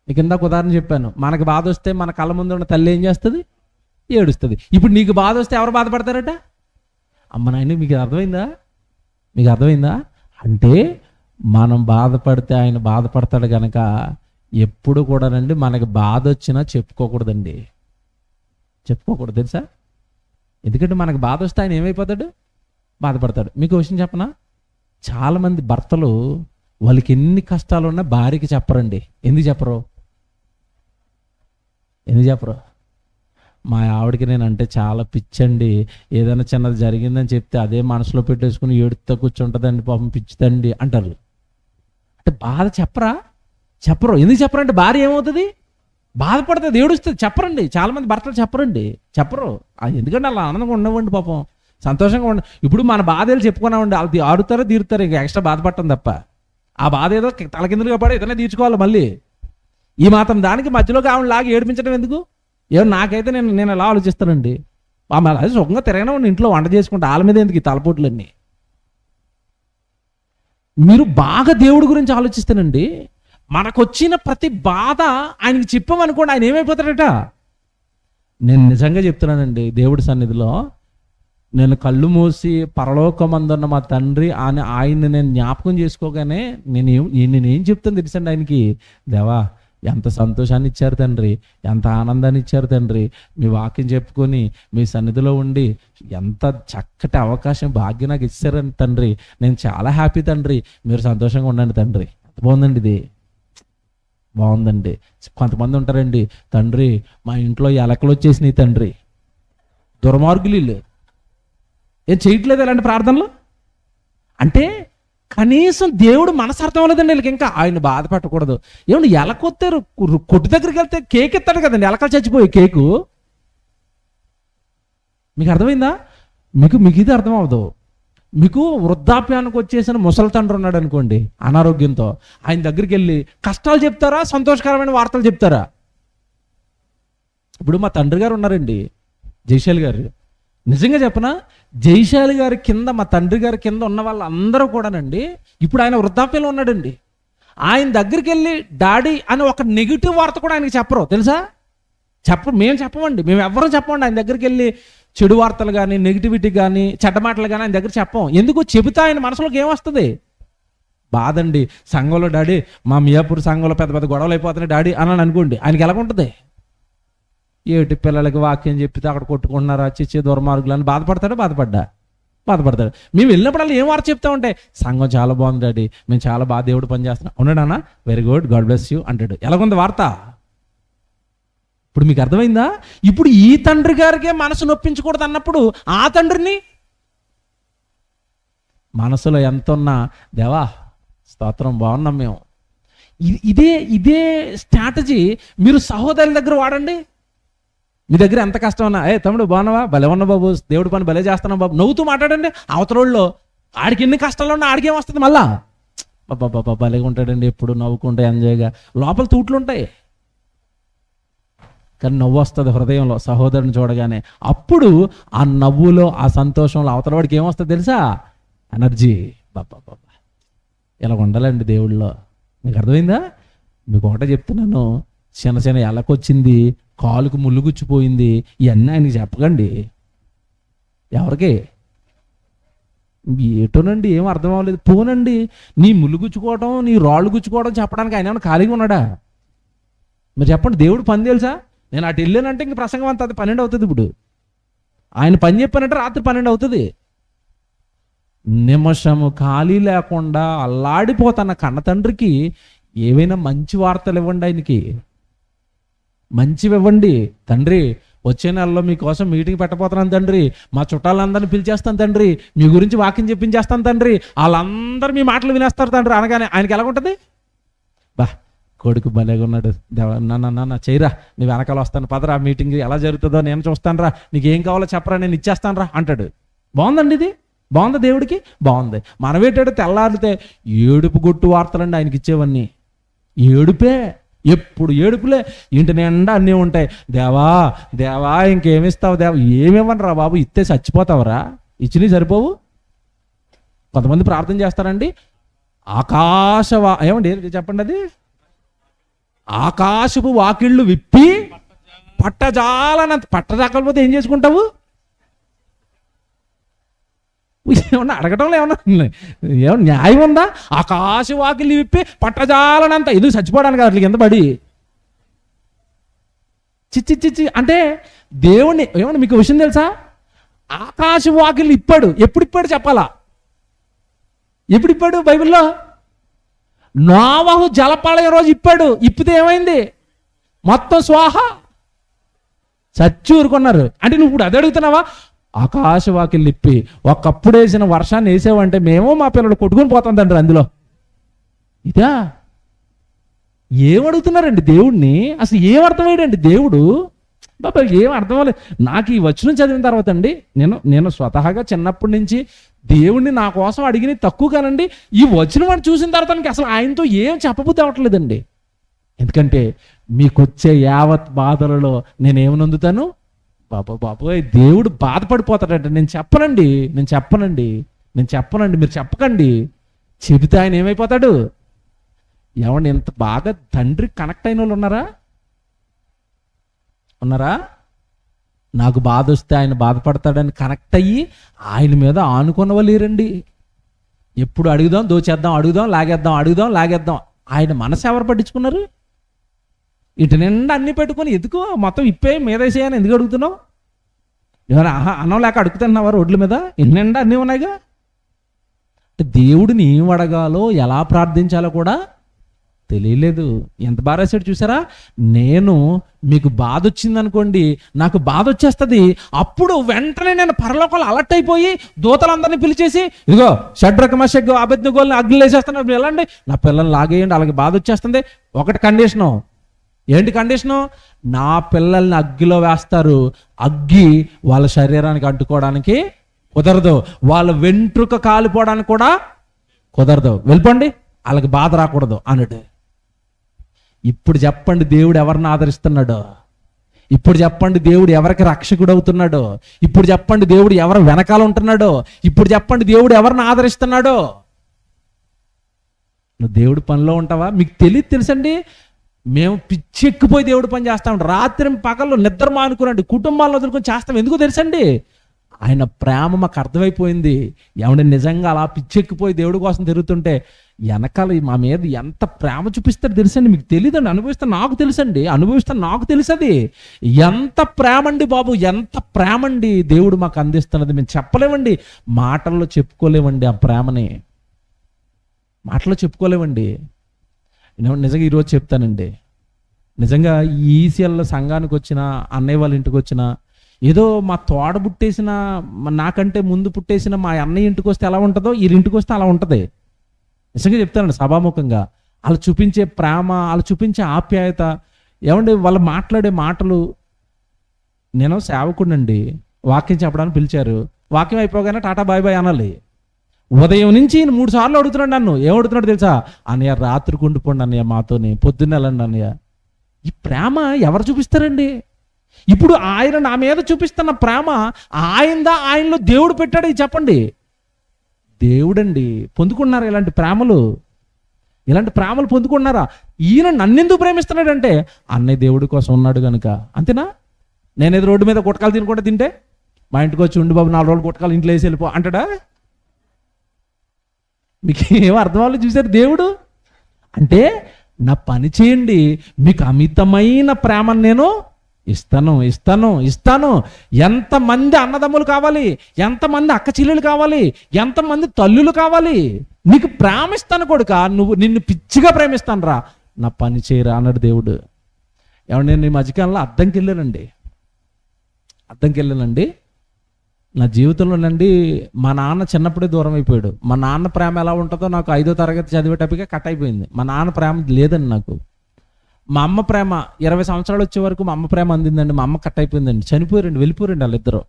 నీకు ఇందాక ఉదాహరణ చెప్పాను, మనకు బాధ వస్తే మన కళ్ళ ముందు ఉన్న తల్లి ఏం చేస్తుంది? ఏడుస్తుంది. ఇప్పుడు నీకు బాధ వస్తే ఎవరు బాధపడతారట? అమ్మ నాయన. మీకు అర్థమైందా? మీకు అర్థమైందా? అంటే మనం బాధపడితే ఆయన బాధపడతాడు కనుక ఎప్పుడు కూడానండి మనకి బాధ వచ్చినా చెప్పుకోకూడదండి. చెప్పుకోకూడదు, తెలుసా? ఎందుకంటే మనకు బాధ వస్తే ఆయన ఏమైపోతాడు? బాధపడతాడు. మీకు విషయం చెప్పనా? చాలామంది భర్తలు వాళ్ళకి ఎన్ని కష్టాలు ఉన్నా భార్యకి చెప్పరండి. ఎందుకు చెప్పరు? మా ఆవిడకి నేనంటే చాలా పిచ్చండి, ఏదైనా చిన్నది జరిగిందని చెప్తే అదే మనసులో పెట్టేసుకుని ఏడుతో కూర్చుంటుందండి, పాపం పిచ్చిదండి అంటారు. అంటే బాధ చెప్పరు. ఎందుకు చెప్పరంటే భార్య ఏమవుతుంది? బాధపడుతుంది, ఏడుస్తుంది. చెప్పరండి. చాలామంది భర్తలు చెప్పరు. ఎందుకంటే అలా ఆనందంగా ఉండవండి, పాపం సంతోషంగా ఉండ. ఇప్పుడు మన బాధలు చెప్పుకున్నామండి, వాళ్ళు ఆడుతారో తీరుతారు, ఇంకా ఎక్స్ట్రా బాధపడటం తప్ప. ఆ బాధ ఏదో తలకిందులుగా పడి ఏదైనా తీర్చుకోవాలి. మళ్ళీ ఈ మాత్రం దానికి మధ్యలోకి ఆవిడ లాగి ఏడిపించడం ఎందుకు? ఏమో నాకైతే నేను ఎలా ఆలోచిస్తానండి. అది సుఖంగా తిరగనే ఉండి ఇంట్లో వంట చేసుకుంటే వాళ్ళ మీద ఎందుకు ఈ తలపోట్లన్నీ? మీరు బాగా దేవుడి గురించి ఆలోచిస్తానండి, మనకొచ్చిన ప్రతి బాధ ఆయనకి చెప్పామనుకోండి, ఆయన ఏమైపోతాడట? నేను నిజంగా చెప్తున్నానండి, దేవుడి సన్నిధిలో నేను కళ్ళు మూసి పరలోకమందున్న మా తండ్రి ఆయన్ని నేను జ్ఞాపకం చేసుకోగానే నేనేం చెప్తాను తెలుసండి ఆయనకి? దేవా, ఎంత సంతోషాన్ని ఇచ్చారు తండ్రి, ఎంత ఆనందాన్ని ఇచ్చారు తండ్రి, మీ వాక్యం చెప్పుకొని మీ సన్నిధిలో ఉండి ఎంత చక్కటి అవకాశం, భాగ్యం నాకు ఇచ్చారని తండ్రి, నేను చాలా హ్యాపీ తండ్రి, మీరు సంతోషంగా ఉండండి తండ్రి. బాగుందండి, ఇది బాగుందండి. కొంతమంది ఉంటారండి, తండ్రి మా ఇంట్లో ఎలకలు వచ్చేసినాయి తండ్రి, దుర్మార్గులు వీళ్ళు, ఏం చేయట్లేదు ఇలాంటి ప్రార్థనలు. అంటే కనీసం దేవుడు మనసు అర్థం అవ్వలేదండి వీళ్ళకి. ఇంకా ఆయన బాధ పెట్టకూడదు. ఏమన్నా ఎలకొత్తారు, కొట్టు దగ్గరికి వెళ్తే కేక్ ఎత్తాడు కదండి, ఎలకలు చచ్చిపోయి కేకు. మీకు అర్థమైందా? మీకు ఇది అర్థం అవ్వదు. మీకు వృద్ధాప్యానికి వచ్చేసిన ముసలి తండ్రి ఉన్నాడు అనుకోండి అనారోగ్యంతో, ఆయన దగ్గరికి వెళ్ళి కష్టాలు చెప్తారా, సంతోషకరమైన వార్తలు చెప్తారా? ఇప్పుడు మా తండ్రి గారు ఉన్నారండి, జైశాలి గారు. నిజంగా చెప్పనా, జైశాలి గారి కింద, మా తండ్రి గారి కింద ఉన్న వాళ్ళందరూ కూడానండి, ఇప్పుడు ఆయన వృద్ధాప్యంలో ఉన్నాడండి. ఆయన దగ్గరికి వెళ్ళి డాడీ అని ఒక నెగిటివ్ వార్త కూడా ఆయనకి చెప్పరు, తెలుసా? మేము చెప్పమండి, మేము ఎవ్వరూ చెప్పమండి. ఆయన దగ్గరికి వెళ్ళి చెడు వార్తలు కానీ, నెగిటివిటీ కానీ, చెడ్డ మాటలు కానీ ఆయన దగ్గర చెప్పం. ఎందుకు? చెబితే ఆయన మనసులోకి ఏమొస్తుంది? బాధండి. సంఘంలో డాడీ, మా మియాపూర్ సంఘంలో పెద్ద పెద్ద గొడవలు అయిపోతున్నాయి డాడీ అని అనుకోండి, ఆయనకి ఎలాగుంటుంది? ఏటి పిల్లలకి వాక్యం చెప్పితే అక్కడ కొట్టుకుంటున్నారా, చిచ్చే దుర్మార్గులు అని బాధపడతాడు. మేము వెళ్ళినప్పుడల్లా ఏం వార్త చెప్తా ఉంటే, సంఘం చాలా బాగుంది డాడీ, మేము చాలా బాగా దేవుడు పని చేస్తున్నాం. ఉన్నాడన్నా, very good, god bless you అంటాడు. ఎలాగుంది వార్త? ఇప్పుడు మీకు అర్థమైందా? ఇప్పుడు ఈ తండ్రి గారికే మనసు నొప్పించకూడదు అన్నప్పుడు ఆ తండ్రిని మనసులో ఎంత ఉన్నా, దేవా స్తోత్రం, బాగున్నాం మేము. ఇదే స్ట్రాటజీ మీరు సహోదరుల దగ్గర వాడండి. మీ దగ్గర ఎంత కష్టం ఉన్నా, తమ్ముడు బాగున్నావా, భలే ఉన్నా బాబు, దేవుడి పని భలే చేస్తున్నావు బాబు, నవ్వుతూ మాట్లాడండి. అవతరోళ్ళు ఆడికి ఎన్ని కష్టాలు ఉన్నా ఆడికేం వస్తుంది మళ్ళా, బాబా భలేగా ఉంటాడండి, ఎప్పుడు నవ్వుకుంటే ఎంజాయ్గా. లోపల తూట్లు ఉంటాయి కానీ నవ్వు వస్తుంది హృదయంలో సహోదరుని చూడగానే. అప్పుడు ఆ నవ్వులో, ఆ సంతోషంలో అవతల వాడికి ఏమొస్తుంది తెలుసా? ఎనర్జీ. బాబా ఇలా ఉండాలండి దేవుళ్ళలో. మీకు అర్థమైందా? మీకు ఒకటే చెప్తున్నాను, చిన్న ఎలకొచ్చింది, కాలుకు ముళ్ళు గుచ్చిపోయింది, ఇవన్నీ ఆయనకి చెప్పకండి. ఎవరికి? ఏటోనండి, ఏం అర్థం అవ్వలేదు. పోనండి, నీ ముళ్ళు గుచ్చుకోవడం, నీ రాళ్ళు గుచ్చుకోవడం చెప్పడానికి ఆయన ఏమైనా ఖాళీగా ఉన్నాడా? మీరు చెప్పండి. దేవుడు పని తెలుసా? నేను అటు వెళ్ళానంటే ఇంక ప్రసంగం అంతా అది 12 అవుతుంది. ఇప్పుడు ఆయన పని చెప్పానంటే రాత్రి 12 అవుతుంది. నిమిషము ఖాళీ లేకుండా అల్లాడిపోతున్న కన్న తండ్రికి ఏవైనా మంచి వార్తలు ఇవ్వండి. ఆయనకి మంచివి ఇవ్వండి. తండ్రి, వచ్చే నెలలో మీకోసం మీటింగ్ పెట్టబోతున్నాను తండ్రి, మా చుట్టాలందరినీ పిలిచేస్తాను తండ్రి, మీ గురించి వాక్యం చెప్పించేస్తాను తండ్రి, వాళ్ళందరూ మీ మాటలు వినేస్తారు తండ్రి అనగానే ఆయనకి ఎలాగుంటుంది? బా, కొడుకు భలేగా ఉన్నాడు, నాన్న చేయరా, నీ వెనకాల వస్తాను, పదరా, మీటింగ్ ఎలా జరుగుతుందో నేను చూస్తాను రా, నీకు ఏం కావాలో చెప్పరా, నేను ఇచ్చేస్తాను రా అంటాడు. బాగుందండి ఇది? బాగుందా? దేవుడికి బాగుంది. మనమేటాడు తెల్లారితే ఏడుపు గొట్టు వార్తలండి ఆయనకి ఇచ్చేవన్నీ. ఏడుపే, ఎప్పుడు ఏడుపులే, ఇంటి నిండా అన్నీ ఉంటాయి. దేవా ఇంకేమిస్తావు దేవా? ఏమివ్వను రా బాబు, ఇస్తే చచ్చిపోతావురా, ఇచ్చినవి సరిపోవు. కొంతమంది ప్రార్థన చేస్తారండి, ఏమండి చెప్పండి, అది ఆకాశపు వాకిళ్ళు విప్పి పట్టజాలకపోతే ఏం చేసుకుంటావు? ఏమన్నా అడగటంలో ఏమన్నా న్యాయం ఉందా? ఆకాశ వాకిళ్ళు విప్పి పట్టజాలనంత ఎందుకు చచ్చిపోవడానికి అట్లా కింద పడి చిచ్చి అంటే దేవుణ్ణి ఏమన్నా మీకు విషయం తెలుసా? ఆకాశ వాకిళ్ళు ఇప్పాడు. ఎప్పుడు ఇప్పాడు చెప్పాలా? ఎప్పుడు ఇప్పాడు బైబిల్లో? నోవహు జలప్రళయం రోజు ఇప్పాడు. ఇప్పితే ఏమైంది? మొత్తం స్వాహ, చచ్చి ఊరుకున్నారు. అంటే నువ్వు ఇప్పుడు అది అడుగుతున్నావా? ఆకాశ వాకిళ్ళు ఇప్పి ఒకప్పుడు వేసిన వర్షాన్ని వేసావంటే మేము మా పిల్లలు కొట్టుకుని పోతాం తండ్రి అందులో. ఇదా ఏమడుగుతున్నారండి దేవుడిని? అసలు ఏం అర్థమయ్యాడండి దేవుడు? బాబా ఏం అర్థం అవ్వలేదు నాకు. ఈ వచనం చదివిన తర్వాత అండి, నేను స్వతహాగా చిన్నప్పటి నుంచి దేవుణ్ణి నా కోసం అడిగిన తక్కువ కానండి. ఈ వచనం అని చూసిన తర్వాత అసలు ఆయనతో ఏం చెప్పబుద్ధి అవ్వట్లేదండి. ఎందుకంటే మీకొచ్చే యావత్ బాధలలో నేనేమనందుతాను? బాబోయ్ దేవుడు బాధపడిపోతాడంటే నేను చెప్పనండి, మీరు చెప్పకండి. చెబితే ఆయన ఏమైపోతాడు? ఏమండి ఎంత బాగా తండ్రి కనెక్ట్ అయిన వాళ్ళు ఉన్నారా? నాకు బాధ వస్తే ఆయన బాధపడతాడని కనెక్ట్ అయ్యి ఆయన మీద ఆనుకున్న వాళ్ళు లేరండి. ఎప్పుడు అడుగుదాం దోచేద్దాం, అడుగుదాం లాగేద్దాం. ఆయన మనసు ఎవరు పట్టించుకున్నారు? ఇటు నిండా అన్ని పెట్టుకొని ఎందుకు మొత్తం ఇప్పే మీద వేసేయని ఎందుకు అడుగుతున్నావు? ఏమైనా అన్నం లేక అడుగుతున్నావా రోడ్ల మీద? ఇటు నిండా అన్నీ ఉన్నాయిగా. అంటే దేవుడిని ఏం అడగాలో, ఎలా ప్రార్థించాలో కూడా తెలియలేదు. ఎంత బాగా రాశాడు చూసారా? నేను మీకు బాధ వచ్చింది అనుకోండి, నాకు బాధ వచ్చేస్తుంది. అప్పుడు వెంటనే నేను పరలోకంలో అలర్ట్ అయిపోయి దూతలందరినీ పిలిచేసి, ఇదిగో షడ్రక మెషక్ అబేద్నెగోల్ని అగ్నిలో వేసేస్తాను, వెళ్ళండి, నా పిల్లల్ని లాగేయండి, అలాగే బాధ వచ్చేస్తుంది. ఒకటి కండిషను. ఏంటి కండిషను? నా పిల్లల్ని అగ్గిలో వేస్తారు, అగ్గి వాళ్ళ శరీరానికి అంటుకోవడానికి కుదరదు. వాళ్ళ వెంట్రుక కాలిపోవడానికి కూడా కుదరదు. వెళ్ళిపోండి, వాళ్ళకి బాధ రాకూడదు అన్నాడు. ఇప్పుడు చెప్పండి దేవుడు ఎవరిని ఆదరిస్తున్నాడు? ఇప్పుడు చెప్పండి దేవుడు ఎవరికి రక్షకుడు అవుతున్నాడు? ఇప్పుడు చెప్పండి దేవుడు ఎవరు వెనకాల ఉంటున్నాడో? ఇప్పుడు చెప్పండి దేవుడు ఎవరిని ఆదరిస్తున్నాడో? నువ్వు దేవుడి పనిలో ఉంటావా? మీకు తెలుసండి, మేము పిచ్చెక్కిపోయి దేవుడి పని చేస్తాం. రాత్రి పగలు నిద్ర మానుకునండి, కుటుంబాలను వదులుకొని చేస్తాం. ఎందుకు తెలుసండి? ఆయన ప్రేమ మాకు అర్థమైపోయింది. ఏమంటే నిజంగా అలా పిచ్చెక్కిపోయి దేవుడి కోసం తిరుగుతుంటే వెనకాల మా మీద ఎంత ప్రేమ చూపిస్తాడు తెలుసండి. మీకు తెలియదండి, అనుభవిస్తా నాకు తెలుసండి, నాకు తెలుసది ఎంత ప్రేమ అండి బాబు, ఎంత ప్రేమ అండి దేవుడు మాకు అందిస్తున్నది. మేము చెప్పలేమండి, మాటల్లో చెప్పుకోలేమండి. ఆ ప్రేమని మాటల్లో చెప్పుకోలేమండి. నిజంగా ఈరోజు చెప్తానండి, నిజంగా ఈసీఎల్ సంఘానికి వచ్చిన అన్నయ్య వాళ్ళ ఇంటికి వచ్చిన, ఏదో మా తోడ పుట్టేసిన, నాకంటే ముందు పుట్టేసిన మా అన్నయ్య ఇంటికి వస్తే ఎలా ఉంటుందో వీళ్ళ ఇంటికి వస్తే అలా ఉంటుంది. నిజంగా చెప్తానండి సభాముఖంగా. వాళ్ళు చూపించే ప్రేమ, వాళ్ళు చూపించే ఆప్యాయత, ఏమంటే వాళ్ళు మాట్లాడే మాటలు. నేను సేవకుడినండి, వాక్యం చెప్పడానికి పిలిచారు. వాక్యం అయిపోగానే టాటా బాయ్ బాయ్ అనాలి. ఉదయం నుంచి 3 సార్లు అడుగుతున్నాడు నన్ను. ఏం అడుగుతున్నాడు తెలుసా? అన్నయ్య రాత్రికి ఉండిపోండి అన్నయ్య మాతోని, పొద్దున్న వెళ్ళండి అన్నయ్య. ఈ ప్రేమ ఎవరు చూపిస్తారండి? ఇప్పుడు ఆయన నా మీద చూపిస్తున్న ప్రేమ ఆయనలో దేవుడు పెట్టాడు. ఇది చెప్పండి, దేవుడండి. పొందుకున్నారా ఇలాంటి ప్రేమలు? ఇలాంటి ప్రేమలు పొందుకున్నారా? ఈయన నన్నెందుకు ప్రేమిస్తున్నాడంటే అన్నయ్య దేవుడి కోసం ఉన్నాడు కనుక. అంతేనా? నేను ఏదో రోడ్డు మీద గుట్టకాలు తినకుండా తింటే మా ఇంటికి వచ్చి ఉండి బాబు 4 రోజులు గుట్టకాలు ఇంట్లో వేసి వెళ్ళిపో అంటాడా? మీకు ఏమో అర్థం అవ్వాలి. చూసారు దేవుడు అంటే, నా పని చేయండి, మీకు అమితమైన ప్రేమను నేను ఇస్తాను. ఎంతమంది అన్నదమ్ములు కావాలి, ఎంతమంది అక్క చెల్లెలు కావాలి, ఎంతమంది తల్లులు కావాలి, నీకు ప్రేమిస్తాను కొడుక, నిన్ను పిచ్చిగా ప్రేమిస్తాను రా, నా పని చేయరా అన్నాడు దేవుడు. ఏమంటే నేను ఈ మధ్యకాలంలో అద్దంకి వెళ్ళానండి. నా జీవితంలోనండి మా నాన్న చిన్నప్పుడే దూరం అయిపోయాడు. మా నాన్న ప్రేమ ఎలా ఉంటుందో నాకు 5వ తరగతి చదివేటప్పటికే కట్ అయిపోయింది. మా నాన్న ప్రేమ లేదండి నాకు. మా అమ్మ ప్రేమ 20 సంవత్సరాలు వచ్చే వరకు మా అమ్మ ప్రేమ అందిందండి. మా అమ్మ కట్ అయిపోయిందండి, వెళ్ళిపోయారండి వాళ్ళిద్దరు.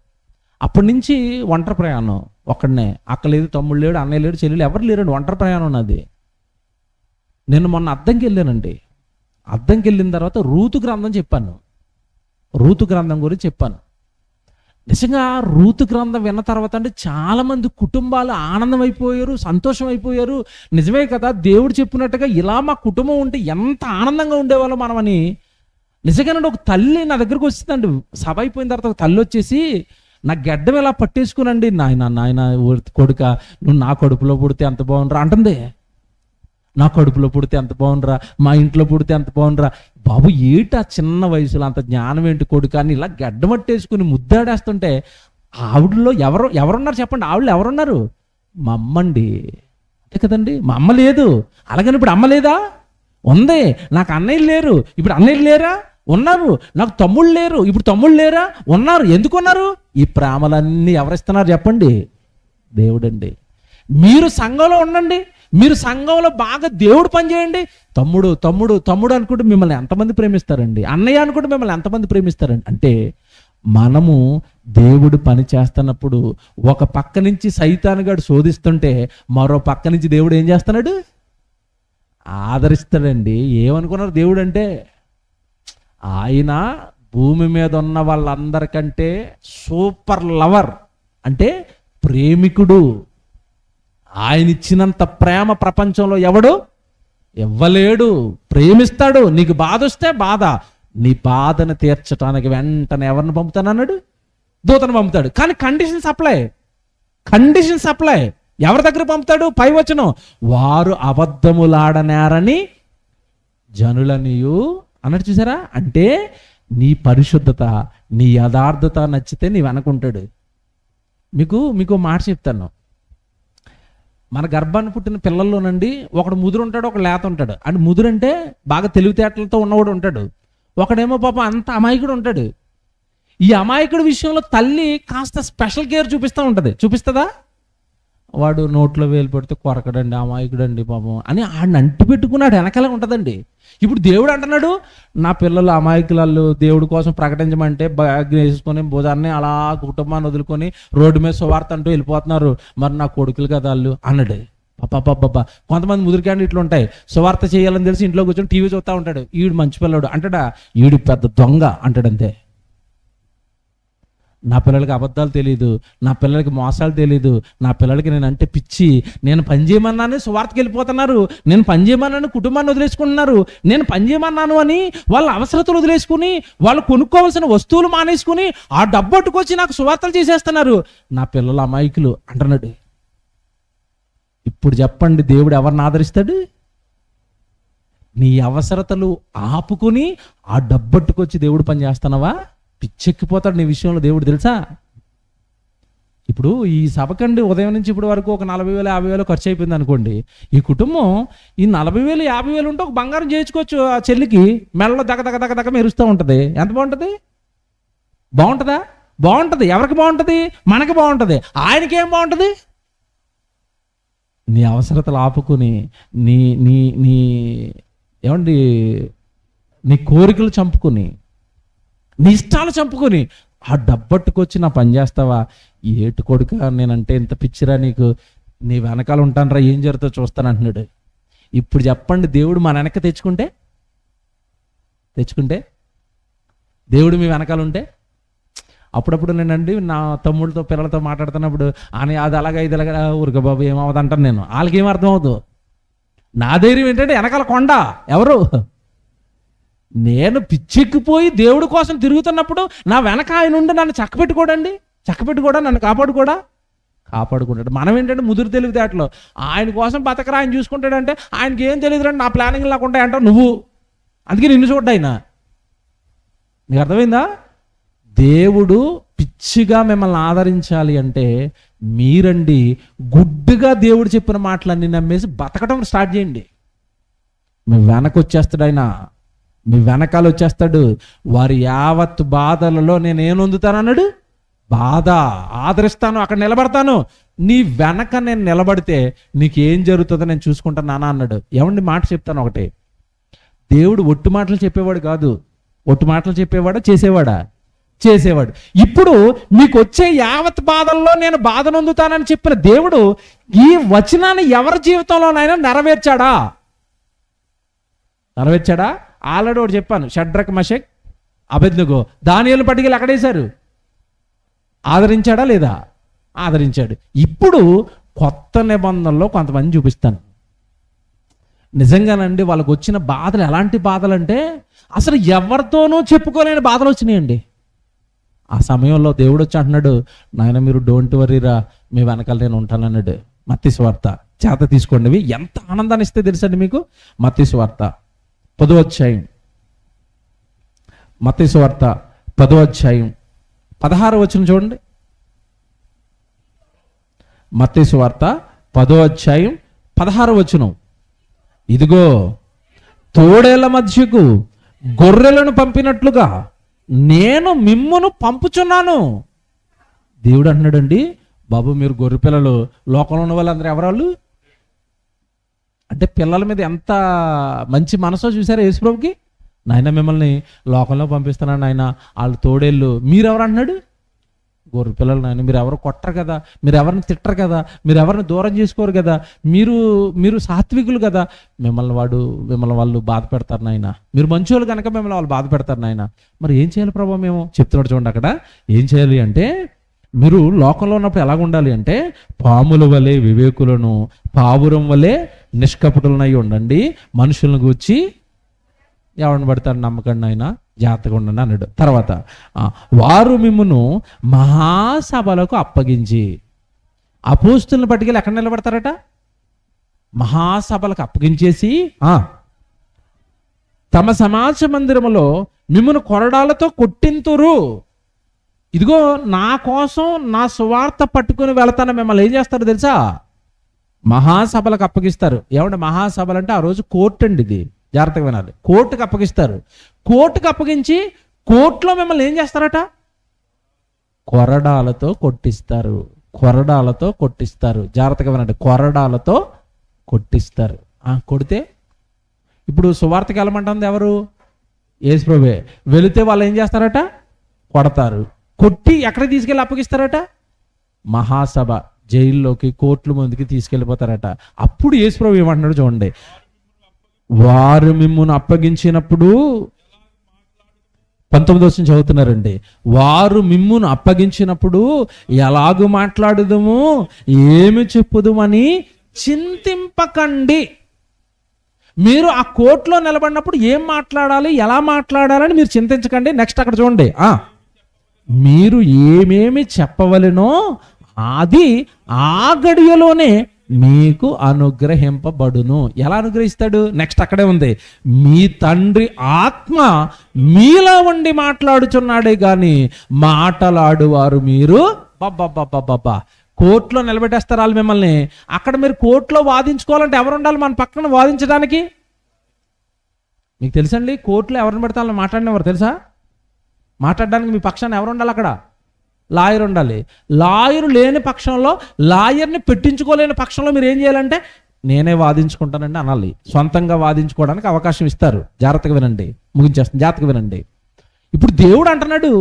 అప్పటి నుంచి ఒంటరి ప్రయాణం, ఒక్కడనే. అక్క లేదు, తమ్ముడు లేడు, అన్నయ్య లేడు, చెల్లెలు ఎవరు లేరండి. ఒంటరి ప్రయాణం నాది. నేను మొన్న అద్దంకి వెళ్ళానండి. అద్దంకి వెళ్ళిన తర్వాత రూతు గ్రంథం గురించి చెప్పాను. నిజంగా రూతు గ్రంథం విన్న తర్వాత అంటే చాలామంది కుటుంబాలు ఆనందం అయిపోయారు, సంతోషం అయిపోయారు. నిజమే కదా, దేవుడు చెప్పినట్టుగా ఇలా మా కుటుంబం ఉంటే ఎంత ఆనందంగా ఉండేవాళ్ళం మనమని. నిజంగానండి, ఒక తల్లి నా దగ్గరకు వచ్చిందండి. సభ అయిపోయిన తర్వాత ఒక తల్లి వచ్చేసి నా గడ్డం ఇలా పట్టేసుకునండి, నాయన కొడుక, నువ్వు నా కడుపులో పుడితే ఎంత బాగుండ్రా అంటుంది. నా కడుపులో పుడితే ఎంత బాగుండ్రా, మా ఇంట్లో పుడితే ఎంత బాగుండ్రా. బాబు ఏటా చిన్న వయసులో అంత జ్ఞానం ఏంటి కొడుకు అని ఇలా గడ్డమట్టేసుకుని ముద్దాడేస్తుంటే ఆవిడలో ఎవరున్నారు చెప్పండి? ఆవిడలో ఎవరున్నారు? మా అమ్మండి. అంతే కదండి, మా అమ్మ లేదు. అలాగని ఇప్పుడు అమ్మ లేదా? ఉంది. నాకు అన్నయ్యలు లేరు, ఇప్పుడు అన్నయ్యలు లేరా? ఉన్నారు. నాకు తమ్ముళ్ళు లేరు, ఇప్పుడు తమ్ముళ్ళు లేరా? ఉన్నారు. ఎందుకు ఉన్నారు? ఈ ప్రేమలన్నీ ఎవరిస్తున్నారు చెప్పండి? దేవుడండి. మీరు సంఘంలో ఉండండి, మీరు సంఘంలో బాగా దేవుడు పని చేయండి. తమ్ముడు అనుకుంటే మిమ్మల్ని ఎంతమంది ప్రేమిస్తారండి? అన్నయ్య అనుకుంటే మిమ్మల్ని ఎంతమంది ప్రేమిస్తారండి? అంటే మనము దేవుడు పని చేస్తున్నప్పుడు ఒక పక్క నుంచి సైతానుగాడు శోధిస్తుంటే మరో పక్క నుంచి దేవుడు ఏం చేస్తున్నాడు? ఆదరిస్తాడండి. ఏమనుకున్నారు దేవుడు అంటే? ఆయన భూమి మీద ఉన్న వాళ్ళందరికంటే సూపర్ లవర్, అంటే ప్రేమికుడు. ఆయన ఇచ్చినంత ప్రేమ ప్రపంచంలో ఎవడు ఇవ్వలేడు. ప్రేమిస్తాడు. నీకు బాధ వస్తే బాధ, నీ బాధను తీర్చడానికి వెంటనే ఎవరిని పంపుతానన్నాడు? దూతను పంపుతాడు. కానీ కండిషన్స్ అప్లై. ఎవరి దగ్గర పంపుతాడు? పై వచనం, వారు అబద్ధములాడనేరని జనులనియు అన్నట్టు. చూసారా? అంటే నీ పరిశుద్ధత, నీ యథార్థత నచ్చితే నీ వెనకుంటాడు. మీకు మాట చెప్తాను. మన గర్భాన్ని పుట్టిన పిల్లల్లోనండి ఒకడు ముదురు ఉంటాడు, ఒక లేత ఉంటాడు. అంటే ముదురు అంటే బాగా తెలివితేటలతో ఉన్నవాడు ఉంటాడు, ఒకడేమో పాపం అంత అమాయకుడు ఉంటాడు. ఈ అమాయకుడి విషయంలో తల్లి కాస్త స్పెషల్ కేర్ చూపిస్తూ ఉంటుంది. చూపిస్తుందా? వాడు నోట్లో వేలు పెడితే కొరకడండి, అమాయకుడండి పాపం అని ఆడిని అంటి పెట్టుకున్నాడు వెనకాల ఉంటుందండి. ఇప్పుడు దేవుడు అంటున్నాడు, నా పిల్లలు అమాయకులు, దేవుడి కోసం ప్రకటించమంటే బ్యాగ్ వేసుకొని భుజాన్ని అలా కుటుంబాన్ని వదులుకొని రోడ్డు మీద సువార్త అంటూ వెళ్ళిపోతున్నారు, మరి నా కొడుకులు కదా వాళ్ళు అన్నాడు. పాప కొంతమంది ముదిరికాండి ఇట్లు ఉంటాయి, సువార్త చేయాలని తెలిసి ఇంట్లో కూర్చొని టీవీ చూస్తూ ఉంటాడు, ఈడు మంచి పిల్లడు అంటాడా, ఈడు పెద్ద దొంగ అంటాడు అంతే. నా పిల్లలకి అబద్ధాలు తెలీదు, నా పిల్లలకి మోసాలు తెలీదు, నా పిల్లలకి నేను అంటే పిచ్చి, నేను పని చేయమన్నాను సువార్తకి వెళ్ళిపోతున్నారు, నేను పని చేయమన్నాను కుటుంబాన్ని వదిలేసుకుంటున్నారు, నేను పని చేయమన్నాను అని వాళ్ళ అవసరతలు వదిలేసుకుని వాళ్ళు కొనుక్కోవాల్సిన వస్తువులు మానేసుకుని ఆ డబ్బట్టుకొచ్చి నాకు సువార్తలు చేసేస్తున్నారు, నా పిల్లలు అమాయకులు అంటున్నాడు. ఇప్పుడు చెప్పండి, దేవుడు ఎవరిని ఆదరిస్తాడు? నీ అవసరతలు ఆపుకుని ఆ డబ్బట్టుకొచ్చి దేవుడు పని చేస్తున్నావా? పిచ్చెక్కిపోతాడు నీ విషయంలో దేవుడు, తెలుసా? ఇప్పుడు ఈ సభకండి ఉదయం నుంచి ఇప్పుడు వరకు ఒక 40,000 50,000 ఖర్చు అయిపోయింది అనుకోండి, ఈ కుటుంబం ఈ 40,000 50,000 ఉంటే ఒక బంగారం చేయించుకోవచ్చు, ఆ చెల్లికి మెడలో దగ మెరుస్తూ ఉంటుంది. ఎంత బాగుంటుంది? బాగుంటుందా? బాగుంటుంది. ఎవరికి బాగుంటుంది? మనకి బాగుంటుంది. ఆయనకేం బాగుంటుంది? నీ అవసరతలు ఆపుకుని నీ నీ నీ ఏమండి నీ కోరికలు చంపుకుని నీ ఇష్టాలు చంపుకొని ఆ డబ్బట్టుకొచ్చి నా పని చేస్తావా? ఏటు కొడుక, నేనంటే ఇంత పిచ్చిరా నీకు, నీ వెనకాల ఉంటానరా, ఏం జరుగుతుందో చూస్తాను అంటున్నాడు. ఇప్పుడు చెప్పండి, దేవుడు మన వెనక తెచ్చుకుంటే దేవుడు మీ వెనకాల ఉంటే, అప్పుడప్పుడు నేనండి నా తమ్ముళ్ళతో పిల్లలతో మాట్లాడుతున్నప్పుడు అని అది అలాగా ఇది అలాగా ఊరిక బాబు ఏమవుతుంది అంటాను నేను, వాళ్ళకి ఏం అర్థం అవుతుంది. నా ధైర్యం ఏంటంటే వెనకాల కొండ ఎవరు, నేను పిచ్చెక్కిపోయి దేవుడి కోసం తిరుగుతున్నప్పుడు నా వెనక ఆయన ఉండి నన్ను చక్కపెట్టుకోడా, నన్ను కాపాడుకుంటాడు. మనం ఏంటంటే ముదురు తెలివితేటలో ఆయన కోసం బతకరా, ఆయన చూసుకుంటాడంటే ఆయనకి ఏం తెలియదు రండి, నా ప్లానింగ్ లాగా ఉంటాయి అంటావు నువ్వు, అందుకే నిన్ను చూడ్డా ఆయన. నీకు అర్థమైందా? దేవుడు పిచ్చిగా మిమ్మల్ని ఆదరించాలి అంటే మీరండి గుడ్డుగా దేవుడు చెప్పిన మాటలన్నీ నమ్మేసి బతకడం స్టార్ట్ చేయండి. మీ వెనక వచ్చేస్తాడు ఆయన, మీ వెనకాల వచ్చేస్తాడు. వారి యావత్ బాధలలో నేనేం పొందుతానన్నాడు? బాధ. ఆదరిస్తాను, అక్కడ నిలబడతాను. నీ వెనక నేను నిలబడితే నీకేం జరుగుతుందో నేను చూసుకుంటాను నాన్న అన్నాడు. ఏమండి మాట చెప్తాను ఒకటి, దేవుడు ఒట్టు మాటలు చెప్పేవాడు కాదు. ఒట్టు మాటలు చెప్పేవాడా, చేసేవాడు. ఇప్పుడు మీకు వచ్చే యావత్ బాధల్లో నేను బాధ నొందుతానని చెప్పిన దేవుడు ఈ వచనాన్ని ఎవరి జీవితంలోనైనా నెరవేర్చాడా? ఆల్రెడీ ఒకటి చెప్పాను, షడ్రక్ మెషక్ అబేద్నెగో దానియేలును పట్టుకెళ్ళి అక్కడేశారు. ఆదరించాడా లేదా? ఆదరించాడు. ఇప్పుడు కొత్త నిబంధనలో కొంతమంది చూపిస్తాను. నిజంగానండి వాళ్ళకు వచ్చిన బాధలు ఎలాంటి బాధలు అంటే అసలు ఎవరితోనూ చెప్పుకోలేని బాధలు వచ్చినాయండి. ఆ సమయంలో దేవుడు వచ్చి అంటున్నాడు, నాయన మీరు డోంట్ వరీరా, మీ వెనకాల నేను ఉంటానన్నాడు. మత్తయి సువార్త చేత తీసుకోండి, ఎంత ఆనందాన్ని ఇస్తే తెలుసండి మీకు. మత్తయి సువార్త 10వ అధ్యాయం, మత్తయి సువార్త 10వ అధ్యాయం 16వ వచనం చూడండి. మత్తయి సువార్త 10వ అధ్యాయం 16వ వచనం, ఇదిగో తోడేళ్ల మధ్యకు గొర్రెలను పంపినట్లుగా నేను మిమ్మును పంపుచున్నాను. దేవుడు అంటున్నాడండి, బాబు మీరు గొర్రె పిల్లలు, లోకంలో ఉన్న వాళ్ళందరూ ఎవరాళ్ళు అంటే పిల్లల మీద ఎంత మంచి మనసో చూసారా యేసుప్రభుకి. నాయన మిమ్మల్ని లోకంలో పంపిస్తున్నాను నాయన, వాళ్ళు తోడేళ్ళు, మీరెవరు అంటున్నాడు? గొర్రె పిల్లలు నాయన, మీరు ఎవరు కొట్టరు కదా, మీరు ఎవరిని తిట్టరు కదా, మీరు ఎవరిని దూరం చేసుకోరు కదా, మీరు సాత్వికులు కదా, మిమ్మల్ని వాళ్ళు బాధ పెడతారు నాయన, మీరు మంచోళ్ళు కనుక మిమ్మల్ని వాళ్ళు బాధ పెడతారు నాయన. మరి ఏం చేయాలి ప్రభు మేము? చెప్తున్నాడు చూడండి అక్కడ, ఏం చేయాలి అంటే మీరు లోకంలో ఉన్నప్పుడు ఎలాగ ఉండాలి అంటే పాముల వలె వివేకులను, పావురం వలె నిష్కపటులనై ఉండండి, మనుషులను గూర్చి ఎవరిని పడతాడు నమ్మకండి ఆయన, జాగ్రత్తగా ఉండండి అన్నాడు. తర్వాత వారు మిమ్మును మహాసభలకు అప్పగించి, అపోస్తులను పట్టుకెళ్ళి ఎక్కడ నిలబడతారట? మహాసభలకు అప్పగించేసి తమ సమాజ మందిరములో మిమ్మును కొరడాలతో కొట్టింతురు. ఇదిగో నా కోసం నా సువార్త పట్టుకుని వెళతాను మిమ్మల్ని ఏం చేస్తారు తెలుసా? మహాసభలకు అప్పగిస్తారు. ఏమంటే మహాసభలు అంటే ఆ రోజు కోర్టు అండి, ఇది జాగ్రత్తగా వినాలి. కోర్టుకు అప్పగిస్తారు. కోర్టుకు అప్పగించి కోర్టులో మిమ్మల్ని ఏం చేస్తారట? కొరడాలతో కొట్టిస్తారు. కొరడాలతో కొట్టిస్తారు. జాగ్రత్తగా వినండి, కొరడాలతో కొట్టిస్తారు. కొడితే ఇప్పుడు సువార్తకి వెళ్ళమంటుంది ఎవరు? యేసుప్రభువే. వెళితే వాళ్ళు ఏం చేస్తారట? కొడతారు. కొట్టి ఎక్కడికి తీసుకెళ్ళి అప్పగిస్తారట? మహాసభ, జైల్లోకి, కోర్టుల ముందుకి తీసుకెళ్ళిపోతారట. అప్పుడు యేసుప్రభు ఏమంటున్నాడు చూడండి, వారు మిమ్మును అప్పగించినప్పుడు 19 వచ్చి చదువుతున్నారండి. వారు మిమ్మును అప్పగించినప్పుడు ఎలాగూ మాట్లాడుదుము, ఏమి చెప్పుదుమని చింతింపకండి. మీరు ఆ కోర్టులో నిలబడినప్పుడు ఏం మాట్లాడాలి, ఎలా మాట్లాడాలని మీరు చింతించకండి. నెక్స్ట్ అక్కడ చూడండి, మీరు ఏమేమి చెప్పవలెనో అది ఆ గడియలోనే మీకు అనుగ్రహింపబడును. ఎలా అనుగ్రహిస్తాడు? నెక్స్ట్ అక్కడే ఉంది, మీ తండ్రి ఆత్మ మీలో ఉండి మాట్లాడుచున్నాడే గాని మాటలాడువారు మీరు. బాబా, కోర్టులో నిలబెట్టేస్తారు వాళ్ళు మిమ్మల్ని. అక్కడ మీరు కోర్టులో వాదించుకోవాలంటే ఎవరు ఉండాలి మన పక్కన వాదించడానికి? మీకు తెలుసండి, కోర్టులో ఎవరిని పెడితే వాళ్ళని మాట్లాడినవారు తెలుసా? మాట్లాడడానికి మీ పక్షాన్ని ఎవరు ఉండాలి? అక్కడ లాయర్ ఉండాలి. లాయరు లేని పక్షంలో, లాయర్ని పెట్టించుకోలేని పక్షంలో మీరు ఏం చేయాలంటే నేనే వాదించుకుంటానండి అనాలి. సొంతంగా వాదించుకోవడానికి అవకాశం ఇస్తారు. జాగ్రత్తగా వినండి, ముగించేస్తాను, జాగ్రత్తగా వినండి. ఇప్పుడు దేవుడు అంటున్నాడు,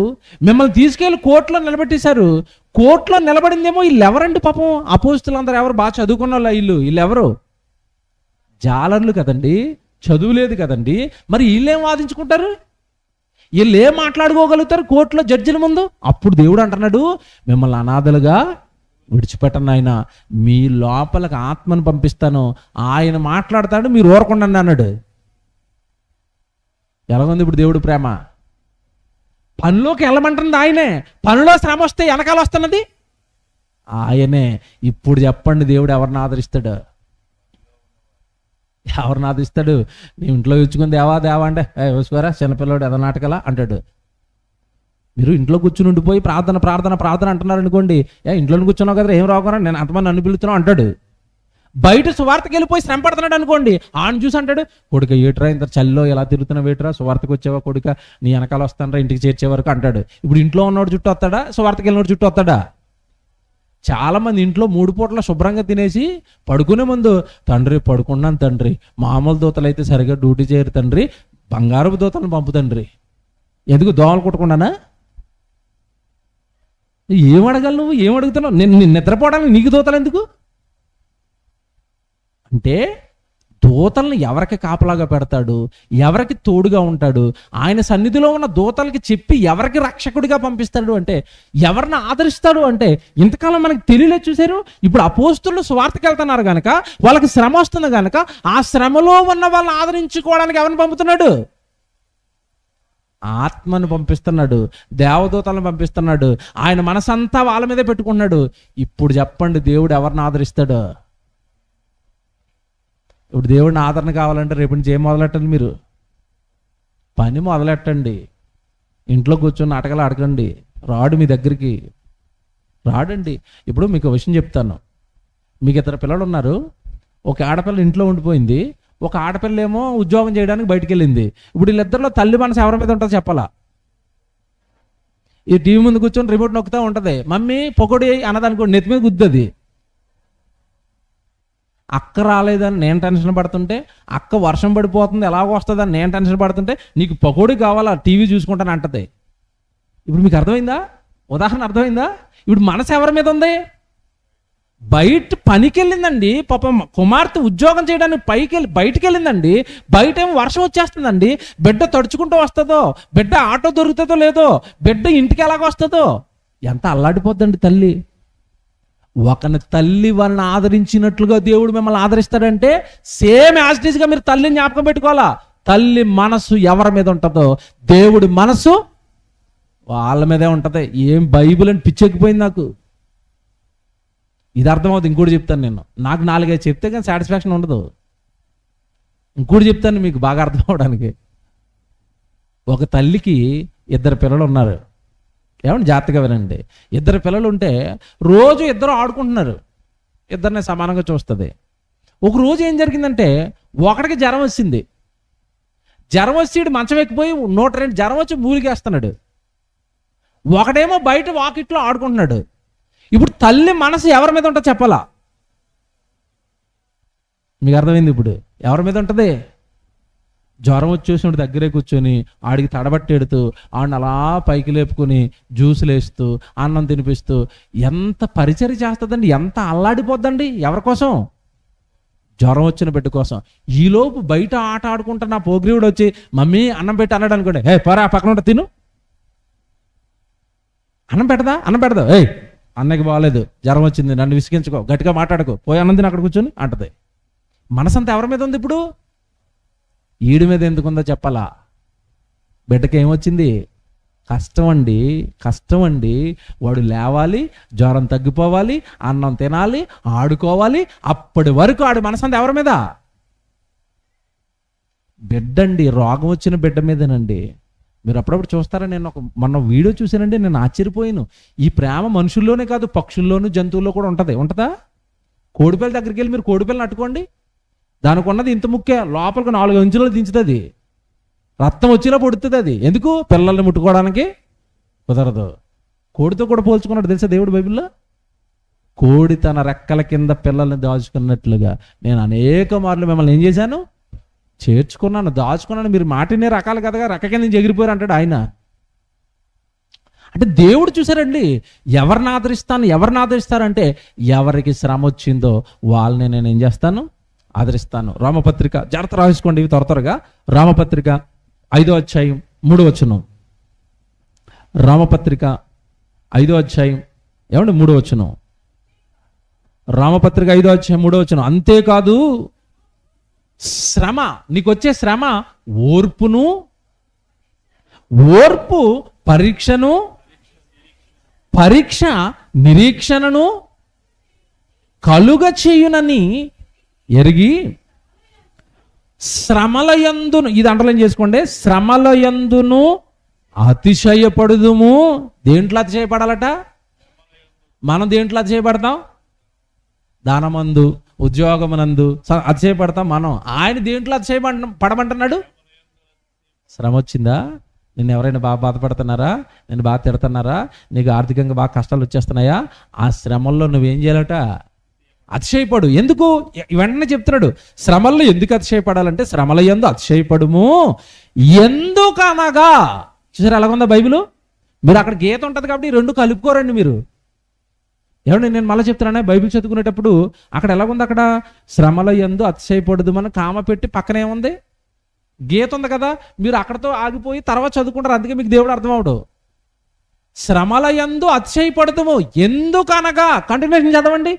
మిమ్మల్ని తీసుకెళ్ళి కోర్టులో నిలబెట్టేశారు. కోర్టులో నిలబడిందేమో వీళ్ళు ఎవరండి? పాపం అపోస్తులందరూ ఎవరు? బాగా చదువుకున్న వాళ్ళు. వీళ్ళు ఎవరు? జాలర్లు కదండి, చదువు లేదు కదండి. మరి వీళ్ళేం వాదించుకుంటారు? వీళ్ళు ఏం మాట్లాడుకోగలుగుతారు కోర్టులో జడ్జిల ముందు? అప్పుడు దేవుడు అంటున్నాడు, మిమ్మల్ని అనాథలుగా విడిచిపెట్టను ఆయన, మీ లోపలికి ఆత్మను పంపిస్తాను, ఆయన మాట్లాడతాడు, మీరు ఊరకుండండి అన్నాడు. ఎలాగుంది ఇప్పుడు దేవుడు ప్రేమ? పనిలోకి వెళ్ళమంటుంది ఆయనే. పనిలో శ్రమ వస్తే వెనకాల వస్తున్నది ఆయనే. ఇప్పుడు చెప్పండి, దేవుడు ఎవరిని ఆదరిస్తాడు? ఎవరిని ఆదరిస్తాడు? నీ ఇంట్లో ఇచ్చుకుని దేవా అంటే వేసుకోరా చిన్నపిల్లడు ఎద నాటకలా అంటాడు. మీరు ఇంట్లో కూర్చుని ఉండిపోయి ప్రార్థన అంటున్నారు అనుకోండి, ఇంట్లో కూర్చున్నావు కదా, ఏం రాకుండా నేను అంతమంది నన్ను పిలుస్తున్నావు అంటాడు. బయట సువార్తకి వెళ్ళిపోయి శ్రమ పడుతున్నాడు అనుకోండి, ఆయన చూసి అంటాడు, కొడుక ఏట్రా ఇంత చల్లో ఎలా తిరుగుతున్నావు, ఏట్రా సువార్తకు వచ్చేవా కొడుక, నీ వెనకాల వస్తానరా ఇంటికి చేర్చే వరకు అంటాడు. ఇప్పుడు ఇంట్లో ఉన్నవాడు చుట్టూ వస్తాడా? సువార్తకి వెళ్ళినోడు చుట్టూ వస్తాడా? చాలా మంది ఇంట్లో 3 పూటల శుభ్రంగా తినేసి పడుకునే ముందు, తండ్రి పడుకున్నాను తండ్రి, మామూలు దూతలు అయితే సరిగ్గా డ్యూటీ చేయరు తండ్రి, బంగారపు దూతలను పంపు తండ్రి. ఎందుకు? దోమలు కొట్టుకున్నానా? ఏం అడగాలి నువ్వు? ఏం అడుగుతున్నావు? నేను నిద్రపోవడానికి నీకు దూతలు ఎందుకు? అంటే దూతల్ని ఎవరికి కాపలాగా పెడతాడు, ఎవరికి తోడుగా ఉంటాడు, ఆయన సన్నిధిలో ఉన్న దూతలకి చెప్పి ఎవరికి రక్షకుడిగా పంపిస్తాడు అంటే, ఎవరిని ఆదరిస్తాడు అంటే, ఇంతకాలం మనకి తెలియలేదు. చూశారు, ఇప్పుడు అపోస్తులు సువార్తకి వెళ్తున్నారు కనుక, వాళ్ళకి శ్రమ వస్తుంది కనుక, ఆ శ్రమలో ఉన్న వాళ్ళని ఆదరించుకోవడానికి ఎవరిని పంపుతున్నాడు? ఆత్మను పంపిస్తున్నాడు, దేవదూతలను పంపిస్తున్నాడు. ఆయన మనసంతా వాళ్ళ మీదే పెట్టుకున్నాడు. ఇప్పుడు చెప్పండి, దేవుడు ఎవరిని ఆదరిస్తాడు? ఇప్పుడు దేవుడిని ఆదరణ కావాలంటే రేపు నుంచి ఏం మొదలెట్టండి? మీరు పని మొదలెట్టండి. ఇంట్లో కూర్చొని నాటకాలు అడగండి, రాడు మీ దగ్గరికి రాడండి. ఇప్పుడు మీకు విషయం చెప్తాను. మీకు ఇద్దరు పిల్లలు ఉన్నారు. ఒక ఆడపిల్ల ఇంట్లో ఉండిపోయింది, ఒక ఆడపిల్ల ఏమో ఉద్యోగం చేయడానికి బయటికి వెళ్ళింది. ఇప్పుడు వీళ్ళిద్దరిలో తల్లి మనసు ఎవరి మీద ఉంటుందో చెప్పాలా? ఈ టీవీ ముందు కూర్చొని రిమోట్ నొక్కుతూ ఉంటుంది, మమ్మీ పొగడి అన్నదనుకోండి, నెత్తి మీద గుద్దుది. అక్క రాలేదని నేను టెన్షన్ పడుతుంటే, అక్క వర్షం పడిపోతుంది ఎలాగో వస్తుందని నేను టెన్షన్ పడుతుంటే, నీకు పకోడీ కావాలా, టీవీ చూసుకుంటాను అంటది. ఇప్పుడు మీకు అర్థమైందా? ఉదాహరణ అర్థమైందా? ఇప్పుడు మనసు ఎవరి మీద ఉంది? బయట పనికి వెళ్ళిందండి పాపం, కుమార్తె ఉద్యోగం చేయడానికి బయటికి వెళ్ళిందండి. బయట ఏమో వర్షం వచ్చేస్తుందండి, బిడ్డ తడుచుకుంటూ వస్తుందో, బిడ్డ ఆటో దొరుకుతుందో లేదో, బిడ్డ ఇంటికి ఎలాగో వస్తుందో, ఎంత అల్లాడిపోద్దండి తల్లి. ఒకని తల్లి వాళ్ళని ఆదరించినట్లుగా దేవుడు మిమ్మల్ని ఆదరిస్తాడంటే, సేమ్ యాజ్ ఇట్ ఈజ్ గా మీరు తల్లిని జ్ఞాపకం పెట్టుకోవాలా. తల్లి మనసు ఎవరి మీద ఉంటుందో, దేవుడి మనసు వాళ్ళ మీదే ఉంటుంది. ఏం బైబిల్ అని పిచ్చెక్కిపోయింది నాకు. ఇది అర్థమవుతుంది. ఇంకోటి చెప్తాను నేను, నాకు 4-5 చెప్తే కానీ సాటిస్ఫాక్షన్ ఉండదు. ఇంకోటి చెప్తాను మీకు బాగా అర్థం అవడానికి. ఒక తల్లికి 2 పిల్లలు ఉన్నారు. ఏమంటే జాగ్రత్తగా వినండి. 2 పిల్లలు ఉంటే రోజు ఇద్దరు ఆడుకుంటున్నారు, ఇద్దరిని సమానంగా చూస్తుంది. ఒక రోజు ఏం జరిగిందంటే, ఒకడికి జ్వరం వచ్చింది. జ్వరం వచ్చి మంచం ఎక్కిపోయి 102 జ్వరం వచ్చి మూలిగేస్తున్నాడు. ఒకడేమో బయట వాకిట్లో ఆడుకుంటున్నాడు. ఇప్పుడు తల్లి మనసు ఎవరి మీద ఉంటుందో చెప్పాలా? మీకు అర్థమైంది? ఇప్పుడు ఎవరి మీద ఉంటుంది? జ్వరం వచ్చేసినప్పుడు దగ్గరే కూర్చొని ఆడికి తడబట్టెడుతూ ఆడిని అలా పైకి లేపుకొని జ్యూసులు వేస్తూ అన్నం తినిపిస్తూ ఎంత పరిచర్య చేస్తుందండి, ఎంత అల్లాడిపోద్దండి. ఎవరి కోసం? జ్వరం వచ్చిన బిడ్డ కోసం. ఈలోపు బయట ఆట ఆడుకుంటున్న పోగ్రీవుడు వచ్చి మమ్మీ అన్నం పెట్టి అన్నాడు అనుకోండి, ఏ పరా పక్కన ఉంటే తిను. అన్నం పెడదా? ఏయ్ అన్నకి బాగాలేదు, జ్వరం వచ్చింది, నన్ను విసిగించుకో, గట్టిగా మాట్లాడుకో, పోయి అన్నం తిని అక్కడ కూర్చొని అంటది. మనసంతా ఎవరి మీద ఉంది ఇప్పుడు? ఈడి మీద ఎందుకుందో చెప్పాలా? బిడ్డకి ఏమొచ్చింది? కష్టం అండి. వాడు లేవాలి, జ్వరం తగ్గిపోవాలి, అన్నం తినాలి, ఆడుకోవాలి. అప్పటి వరకు ఆడు మనసంతా ఎవరి మీద? బిడ్డండి. రోగం వచ్చిన బిడ్డ మీదనండి. మీరు అప్పుడప్పుడు చూస్తారా? నేను మొన్న వీడియో చూసానండి, నేను ఆశ్చర్యపోయాను. ఈ ప్రేమ మనుషుల్లోనే కాదు, పక్షుల్లోనూ జంతువుల్లో కూడా ఉంటుందా? కోడిపిల్ల దగ్గరికి వెళ్ళి మీరు కోడిపిల్లని అట్టుకోండి, దానికి ఉన్నది ఇంత ముఖ్య, లోపలికి 4 అంచులు దించుతుంది, రక్తం వచ్చినా పొడుతుంది. అది ఎందుకు? పిల్లల్ని ముట్టుకోవడానికి కుదరదు. కోడితో కూడా పోల్చుకున్నాడు తెలుసా దేవుడు బైబిల్లో? కోడి తన రెక్కల కింద పిల్లల్ని దాచుకున్నట్లుగా నేను అనేక మార్లు మిమ్మల్ని ఏం చేశాను? చేర్చుకున్నాను, దాచుకున్నాను. మీరు మాటినే రకాలు కదగా, రెక్క కింద నుంచి ఎగిరిపోయారు అంటాడు ఆయన. అంటే దేవుడు చూసారండి, ఎవరిని ఆదరిస్తారంటే ఎవరికి శ్రమ వచ్చిందో వాళ్ళని నేను ఏం చేస్తాను? ఆదరిస్తాను. రామపత్రిక జాగ్రత్త రాసుకోండి ఇవి త్వరగా. రామపత్రిక 5వ అధ్యాయం 3వ వచనం. రామపత్రిక 5వ అధ్యాయం 3వ వచనం. రామపత్రిక 5వ అధ్యాయం 3వ వచనం. అంతేకాదు శ్రమ, నీకు వచ్చే శ్రమ ఓర్పు పరీక్షను, పరీక్ష నిరీక్షణను కలుగ చేయునని ఎరిగి శ్రమలయందును, ఇది అండర్లైన్ చేసుకోండి, శ్రమలయందును అతిశయపడుదుము. దేంట్లో అతిశయపడాలట? మనం దేంట్లో అతిశయపడతాం? దానమందు, ఉద్యోగమునందు అతిశయపడతాం మనం. ఆయన దేంట్లో పడమంటున్నాడు? శ్రమ వచ్చిందా? నిన్ను ఎవరైనా బాగా బాధపడుతున్నారా? నేను బాగా తిడుతున్నారా? నీకు ఆర్థికంగా బాగా కష్టాలు వచ్చేస్తున్నాయా? ఆ శ్రమల్లో నువ్వేం చేయాలట? అతిశయపడు. ఎందుకు? వెంటనే చెప్తున్నాడు, శ్రమల్లో ఎందుకు అతిశయపడాలంటే శ్రమల యందు అతిశయపడుము. ఎందుకనగా, చూసారు ఎలాగుందా బైబిల్? మీరు అక్కడ గీత ఉంటుంది కాబట్టి 2 కలుపుకోరండి మీరు. ఏమండి నేను మళ్ళీ చెప్తున్నానే, బైబిల్ చదువుకునేటప్పుడు అక్కడ ఎలాగుంది? అక్కడ శ్రమల యందు అతిశయపడదు మన కామ పెట్టి పక్కనే ఉంది గీత ఉంది కదా. మీరు అక్కడతో ఆగిపోయి తర్వాత చదువుకుంటారు, అందుకే మీకు దేవుడు అర్థమవుడు. శ్రమల యందు అతిశయపడతాము. ఎందుకనగా, కంటిన్యూషన్ చదవండి.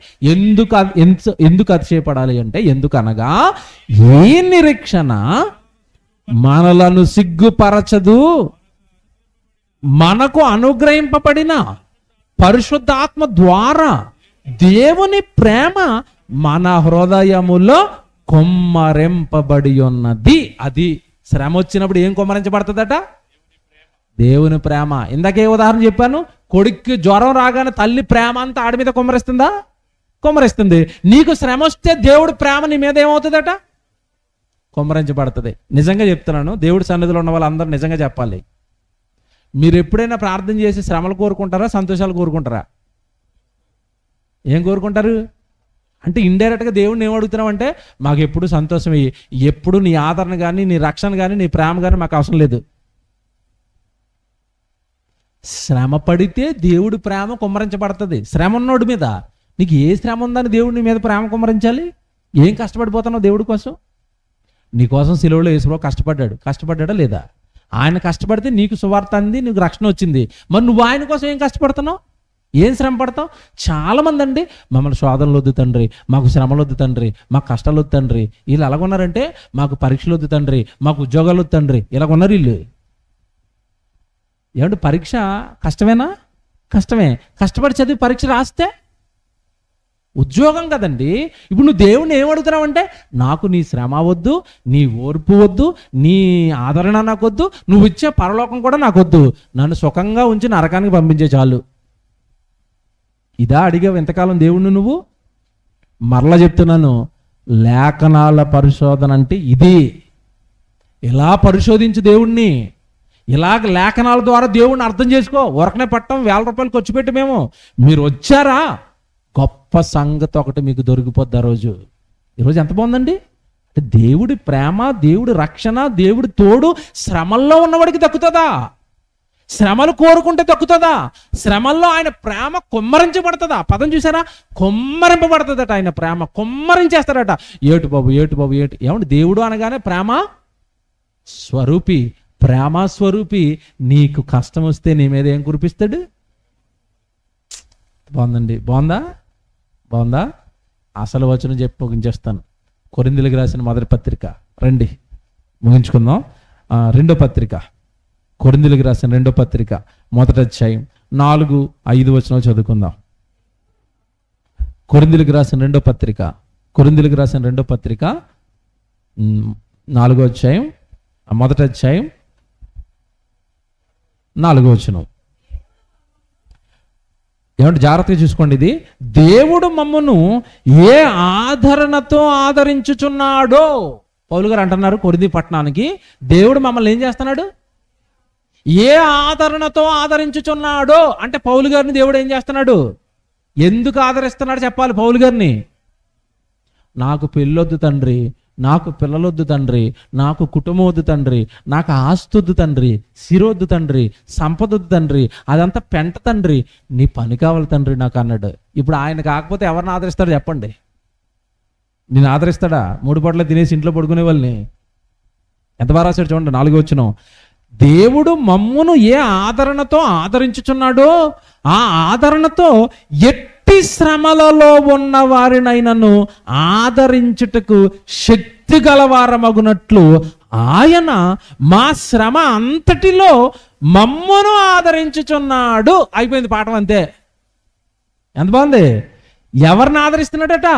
ఎందుకు అతిశయపడాలి అంటే, ఎందుకనగా ఏ నిరీక్షణ మనలను సిగ్గుపరచదు, మనకు అనుగ్రహింపబడిన పరిశుద్ధాత్మ ద్వారా దేవుని ప్రేమ మన హృదయములో కొమ్మరింపబడి ఉన్నది. అది శ్రమ వచ్చినప్పుడు ఏం కొమ్మరించబడుతుందట? దేవుని ప్రేమ. ఇందాకే ఉదాహరణ చెప్పాను, కొడుక్కి జ్వరం రాగానే తల్లి ప్రేమ అంతా ఆడి మీద కొమ్మరిస్తుందా? కొమ్మరిస్తుంది. నీకు శ్రమ వస్తే దేవుడి ప్రేమ నీ మీద ఏమవుతుందట? కొమ్మరించబడుతుంది. నిజంగా చెప్తున్నాను, దేవుడి సన్నిధిలో ఉన్న వాళ్ళందరూ నిజంగా చెప్పాలి. మీరు ఎప్పుడైనా ప్రార్థన చేసి శ్రమలు కోరుకుంటారా, సంతోషాలు కోరుకుంటారా? ఏం కోరుకుంటారు? అంటే ఇండైరెక్ట్గా దేవుడిని ఏం అడుగుతున్నామంటే, మాకు ఎప్పుడు సంతోషమే, ఎప్పుడు నీ ఆదరణ కానీ, నీ రక్షణ కానీ, నీ ప్రేమ కానీ మాకు అవసరం లేదు. శ్రమ పడితే దేవుడి ప్రేమ కుమ్మరించబడుతుంది. శ్రమ ఉన్నోడి మీద, నీకు ఏ శ్రమ ఉందని దేవుడి మీద ప్రేమ కుమ్మరించాలి? ఏం కష్టపడిపోతున్నావు దేవుడి కోసం? నీకోసం సిలువలో యేసుప్రభు కష్టపడ్డాడా లేదా? ఆయన కష్టపడితే నీకు సువార్త అంది, నీకు రక్షణ వచ్చింది. మరి నువ్వు ఆయన కోసం ఏం కష్టపడుతున్నావు? ఏం శ్రమ పడతావు? చాలామంది అండి, మమ్మల్ని శోధనలు వద్దు తండ్రి, మాకు శ్రమలు వద్దు తండ్రి, మాకు కష్టాలు వద్దు తండ్రి. వీళ్ళు ఎలాగున్నారంటే, మాకు పరీక్షలు వద్దు తండ్రి, మాకు ఉద్యోగాలు వద్దు తండ్రి, ఇలాగున్నారు వీళ్ళు. ఏమంటే పరీక్ష కష్టమేనా? కష్టమే. కష్టపడి చదివి పరీక్ష రాస్తే ఉద్యోగం కదండి. ఇప్పుడు నువ్వు దేవుణ్ణి ఏమడుగుతున్నావంటే, నాకు నీ శ్రమ వద్దు, నీ ఓర్పు వద్దు, నీ ఆదరణ నాకు వద్దు, నువ్వు ఇచ్చే పరలోకం కూడా నాకు వద్దు, నన్ను సుఖంగా ఉంచి నరకానికి పంపించే చాలు. ఇదా అడిగావు ఎంతకాలం దేవుణ్ణి నువ్వు? మరలా చెప్తున్నాను, లేఖనాల పరిశోధన అంటే ఇది. ఎలా పరిశోధించు దేవుణ్ణి. ఇలాగ లేఖనాల ద్వారా దేవుడిని అర్థం చేసుకో. ఊరకనే పట్టం, ₹1000 ఖర్చు పెట్టి మీరు వచ్చారా, గొప్ప సంగతి ఒకటి మీకు దొరికిపోద్ది. ఆ రోజు, ఈరోజు ఎంత బాగుందండి. దేవుడి ప్రేమ, దేవుడి రక్షణ, దేవుడి తోడు శ్రమల్లో ఉన్నవాడికి దక్కుతుందా? శ్రమలు కోరుకుంటే దక్కుతుందా? శ్రమల్లో ఆయన ప్రేమ కుమ్మరించబడుతుందా? పదం చూసారా, కుమ్మరింపబడుతుందట. ఆయన ప్రేమ కుమ్మరించేస్తాడట. ఏటు బాబు, ఏటు బాబు, ఏటు. ఏమంటే దేవుడు అనగానే ప్రేమ స్వరూపి, ప్రేమ స్వరూపి. నీకు కష్టం వస్తే నీ మీద ఏం కురిపిస్తాడు? బాగుందండి, బాగుందా, బాగుందా? అసలు వచనం చెప్పి ముగించేస్తాను. కొరింథీయులకు రాసిన మొదటి పత్రిక, రండి ముగించుకుందాం. రెండో పత్రిక, కొరింథీయులకు రాసిన రెండో పత్రిక, మొదటి అధ్యాయం 4-5 వచనాలు చదువుకుందాం. కొరింథీయులకు రాసిన రెండో పత్రిక, కొరింథీయులకు రాసిన రెండో పత్రిక 4వ అధ్యాయం, మొదటి అధ్యాయం 4వ వచనం. ఏమంటే జాగ్రత్తగా చూసుకోండి. ఇది దేవుడు మమ్మను ఏ ఆదరణతో ఆదరించుచున్నాడో, పౌలు గారు అంటున్నారు కొరింథీ పట్టణానికి, దేవుడు మమ్మల్ని ఏం చేస్తున్నాడు? ఏ ఆదరణతో ఆదరించుచున్నాడో అంటే పౌలు గారిని దేవుడు ఏం చేస్తున్నాడు? ఎందుకు ఆదరిస్తున్నాడు చెప్పాలి. పౌలు గారిని, నాకు పెళ్ళొద్దు తండ్రి, నాకు పిల్లలొద్దు తండ్రి, నాకు కుటుంబం వద్దు తండ్రి, నాకు ఆస్తి వద్దు తండ్రి, సిరొద్దు తండ్రి, సంపద వద్దు తండ్రి, అదంతా పెంట తండ్రి, నీ పని కావాలి తండ్రి నాకు అన్నాడు. ఇప్పుడు ఆయన కాకపోతే ఎవరిని ఆదరిస్తాడు చెప్పండి? నేను ఆదరిస్తాడా? 3 పూటలు తినేసి ఇంట్లో పడుకునే వాళ్ళని. ఎంత బాగా రాశాడు చూడండి, 4వ వచనం. దేవుడు మమ్మును ఏ ఆదరణతో ఆదరించుచున్నాడో ఆ ఆదరణతో ఎట్టి శ్రమలలో ఉన్న వారినైనను ఆదరించుటకు శక్తి గలవారమగునట్లు ఆయన మా శ్రమ అంతటిలో మమ్మును ఆదరించుచున్నాడు. అయిపోయింది పాఠం, అంతే. ఎంత బాగుంది. ఎవరిని ఆదరిస్తున్నాడట?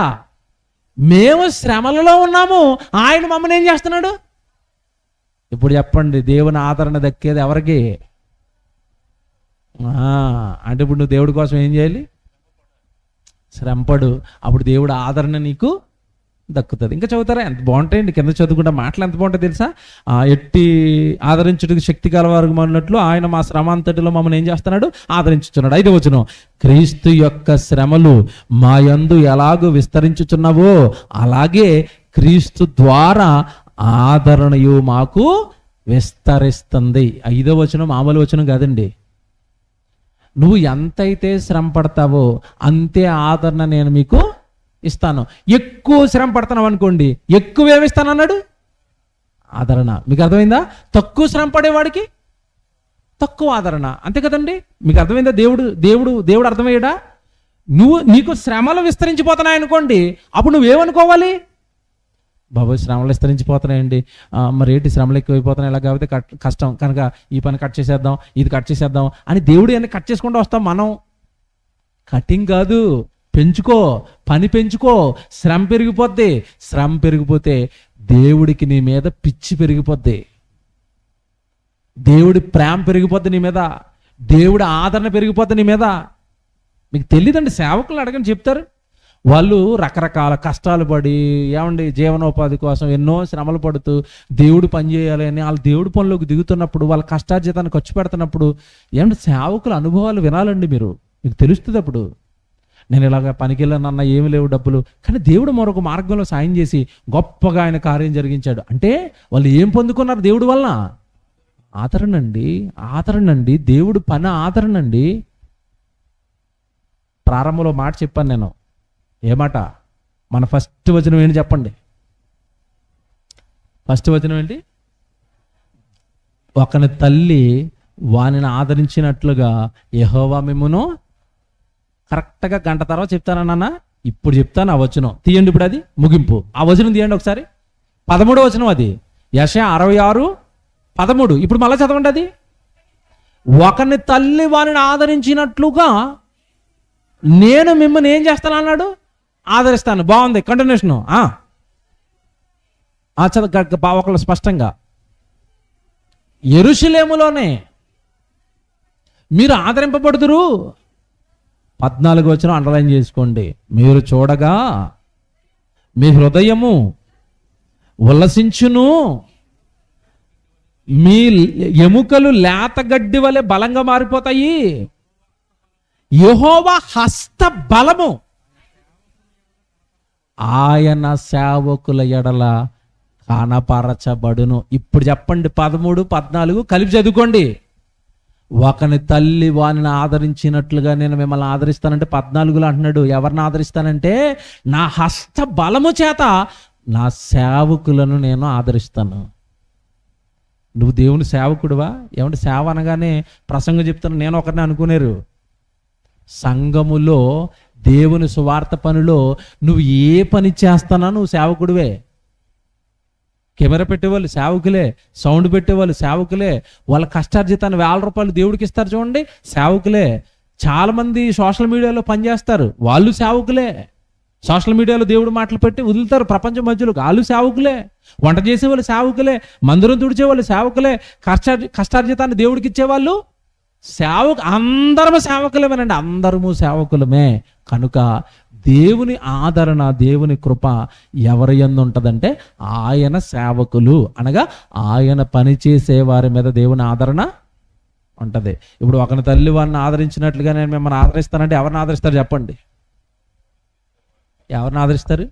మేము శ్రమలలో ఉన్నాము, ఆయన మమ్మల్ని ఏం చేస్తున్నాడు? ఇప్పుడు చెప్పండి, దేవుని ఆదరణ దక్కేది ఎవరికి? అంటే ఇప్పుడు నువ్వు దేవుడి కోసం ఏం చేయాలి? శ్రమపడు. అప్పుడు దేవుడు ఆదరణ నీకు దక్కుతుంది. ఇంకా చదువుతారా? ఎంత బాగుంటాయండి, కింద చదువుకుంటే మాటలు ఎంత బాగుంటాయి తెలుసా? ఎట్టి ఆదరించుటకు శక్తి కలవారు అన్నట్లు ఆయన మా శ్రమ అంతటిలో మమ్మల్ని ఏం చేస్తున్నాడు? ఆదరించుచున్నాడు. 5వ వచనం. క్రీస్తు యొక్క శ్రమలు మా యందు ఎలాగూ విస్తరించుచున్నావో అలాగే క్రీస్తు ద్వారా ఆదరణయు మాకు విస్తరిస్తుంది. 5వ వచనం మామూలు వచనం కాదండి. నువ్వు ఎంతైతే శ్రమ పడతావో అంతే ఆదరణ నేను మీకు ఇస్తాను. ఎక్కువ శ్రమ పడుతున్నావు అనుకోండి, ఎక్కువ ఏమిస్తాను అన్నాడు? ఆదరణ. మీకు అర్థమైందా? తక్కువ శ్రమ పడేవాడికి తక్కువ ఆదరణ, అంతే కదండి. మీకు అర్థమైందా? దేవుడు అర్థమయ్యాడా? నీకు శ్రమలు విస్తరించిపోతున్నాయి అనుకోండి, అప్పుడు నువ్వేమనుకోవాలి? బాబోయ్ శ్రమలు విస్తరించిపోతున్నాయండి, మరి ఏంటి శ్రమలు ఎక్కువైపోతున్నాయి, ఇలా కాబట్టి కష్టం కనుక ఈ పని కట్ చేసేద్దాం, ఇది కట్ చేసేద్దాం అని దేవుడు అన్ని కట్ చేసుకుంటూ వస్తాం మనం. కటింగ్ కాదు, పెంచుకో, పని పెంచుకో. శ్రమ పెరిగిపోద్ది. శ్రమ పెరిగిపోతే దేవుడికి నీ మీద పిచ్చి పెరిగిపోద్ది, దేవుడి ప్రేమ పెరిగిపోద్ది నీ మీద, దేవుడి ఆదరణ పెరిగిపోద్ది నీ మీద. మీకు తెలియదండి, సేవకులు అడగని చెప్తారు. వాళ్ళు రకరకాల కష్టాలు పడి ఏమండి జీవనోపాధి కోసం ఎన్నో శ్రమలు పడుతూ దేవుడు పని చేయాలి అని వాళ్ళు దేవుడి పనిలోకి దిగుతున్నప్పుడు, వాళ్ళ కష్టార్జితాన్ని ఖర్చు పెడుతున్నప్పుడు ఏమంటే సేవకుల అనుభవాలు వినాలండి. మీకు తెలుస్తుంది. అప్పుడు నేను ఇలాగ పనికి వెళ్ళానన్న ఏమి లేవు డబ్బులు, కానీ దేవుడు మరొక మార్గంలో సాయం చేసి గొప్పగా ఆయన కార్యం జరిగించాడు. అంటే వాళ్ళు ఏం పొందుకున్నారు దేవుడి వలన? ఆదరణండి. దేవుడు పని ఆదరణండి. ప్రారంభంలో మాట చెప్పాను నేను. ఏమాట? మన ఫస్ట్ వచనం ఏంటి చెప్పండి? ఫస్ట్ వచనం ఏంటి? ఒకని తల్లి వానిని ఆదరించినట్లుగా యెహోవా మిమ్మును. కరెక్ట్గా గంట తర్వాత చెప్తానన్నా, ఇప్పుడు చెప్తాను ఆ వచనం. తీయండి ఇప్పుడు, అది ముగింపు. ఆ వచనం తీయండి ఒకసారి. 13వ వచనం అది. యెషయా 66:13. ఇప్పుడు మళ్ళీ చదవండి అది. ఒకని తల్లి వానిని ఆదరించినట్లుగా నేను మిమ్మల్ని ఏం చేస్తాను అన్నాడు? ఆదరిస్తాను. బాగుంది, కంటిన్యూషన్. ఒకళ్ళు స్పష్టంగా యెరూషలేములోనే మీరు ఆదరింపబడుదురు. 14వ వచనం అండర్లైన్ చేసుకోండి. మీరు చూడగా మీ హృదయము ఉల్లసించును, మీ ఎముకలు లేతగడ్డి వలె బలంగా మారిపోతాయి. యెహోవా హస్త బలము ఆయన సేవకుల ఎడల కనపరచబడును. ఇప్పుడు చెప్పండి 13, 14 కలిపి చదువుకోండి. ఒకని తల్లి వానిని ఆదరించినట్లుగా నేను మిమ్మల్ని ఆదరిస్తానంటే 14లో అంటున్నాడు, ఎవరిని ఆదరిస్తానంటే నా హస్త బలము చేత నా సేవకులను నేను ఆదరిస్తాను. నువ్వు దేవుని సేవకుడువా? ఏమంటే సేవ అనగానే ప్రసంగం చెప్తాను నేను ఒకరిని అనుకునేరు. సంఘములో దేవుని సువార్త పనిలో నువ్వు ఏ పని చేస్తానా నువ్వు సేవకుడివే. కెమెరా పెట్టేవాళ్ళు సేవకులే, సౌండ్ పెట్టేవాళ్ళు సేవకులే, వాళ్ళ కష్టార్జితాన్ని ₹1000 దేవుడికి ఇస్తారు చూడండి, సేవకులే. చాలామంది సోషల్ మీడియాలో పనిచేస్తారు, వాళ్ళు సేవకులే. సోషల్ మీడియాలో దేవుడు మాటలు పెట్టి వదులుతారు ప్రపంచం మధ్యలో, వాళ్ళు సేవకులే. వంట చేసేవాళ్ళు సేవకులే, మందిరం తుడిచేవాళ్ళు సేవకులే, కష్టార్జితాన్ని దేవుడికి ఇచ్చేవాళ్ళు అందరము సేవకులమేనండి, అందరము సేవకులమే. కనుక దేవుని ఆదరణ, దేవుని కృప ఎవరి యందు ఉంటుందంటే ఆయన సేవకులు అనగా ఆయన పని చేసే వారి మీద దేవుని ఆదరణ ఉంటుంది. ఇప్పుడు ఒకని తల్లి వారిని ఆదరించినట్లుగా నేను మిమ్మల్ని ఆదరిస్తానంటే ఎవరిని ఆదరిస్తారు చెప్పండి? ఎవరిని ఆదరిస్తారు?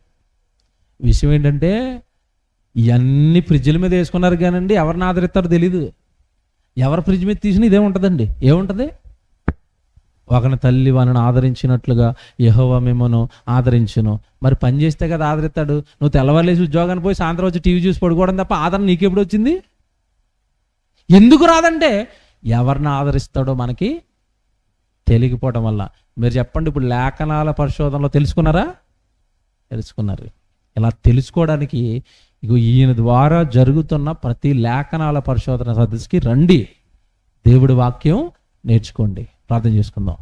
విషయం ఏంటంటే ఇవన్నీ ఫ్రిడ్జ్ల మీద వేసుకున్నారు కానండి ఎవరిని ఆదరిస్తారో తెలీదు. ఎవరి ఫ్రిడ్జ్ మీద తీసిన ఇదే ఉంటుందండి. ఏముంటుంది? ఒకని తల్లి వారిని ఆదరించినట్లుగా యెహోవా మిమ్మను ఆదరించును. మరి పని చేస్తే కదా ఆదరిస్తాడు. నువ్వు తెల్లవారులేసి ఉద్యోగాన్ని పోయి సాయంత్రం వచ్చి టీవీ చూసి పడుకోవడం తప్ప ఆదరణ నీకెప్పుడు వచ్చింది? ఎందుకు రాదంటే ఎవరిని ఆదరిస్తాడో మనకి తెలియకపోవడం వల్ల. మీరు చెప్పండి, ఇప్పుడు లేఖనాల పరిశోధనలో తెలుసుకున్నారా? తెలుసుకున్నారు. ఇలా తెలుసుకోవడానికి ఇగో ఈయన ద్వారా జరుగుతున్న ప్రతి లేఖనాల పరిశోధన సదస్సుకి రండి, దేవుడి వాక్యం నేర్చుకోండి. ప్రార్థన చేసుకుందాం.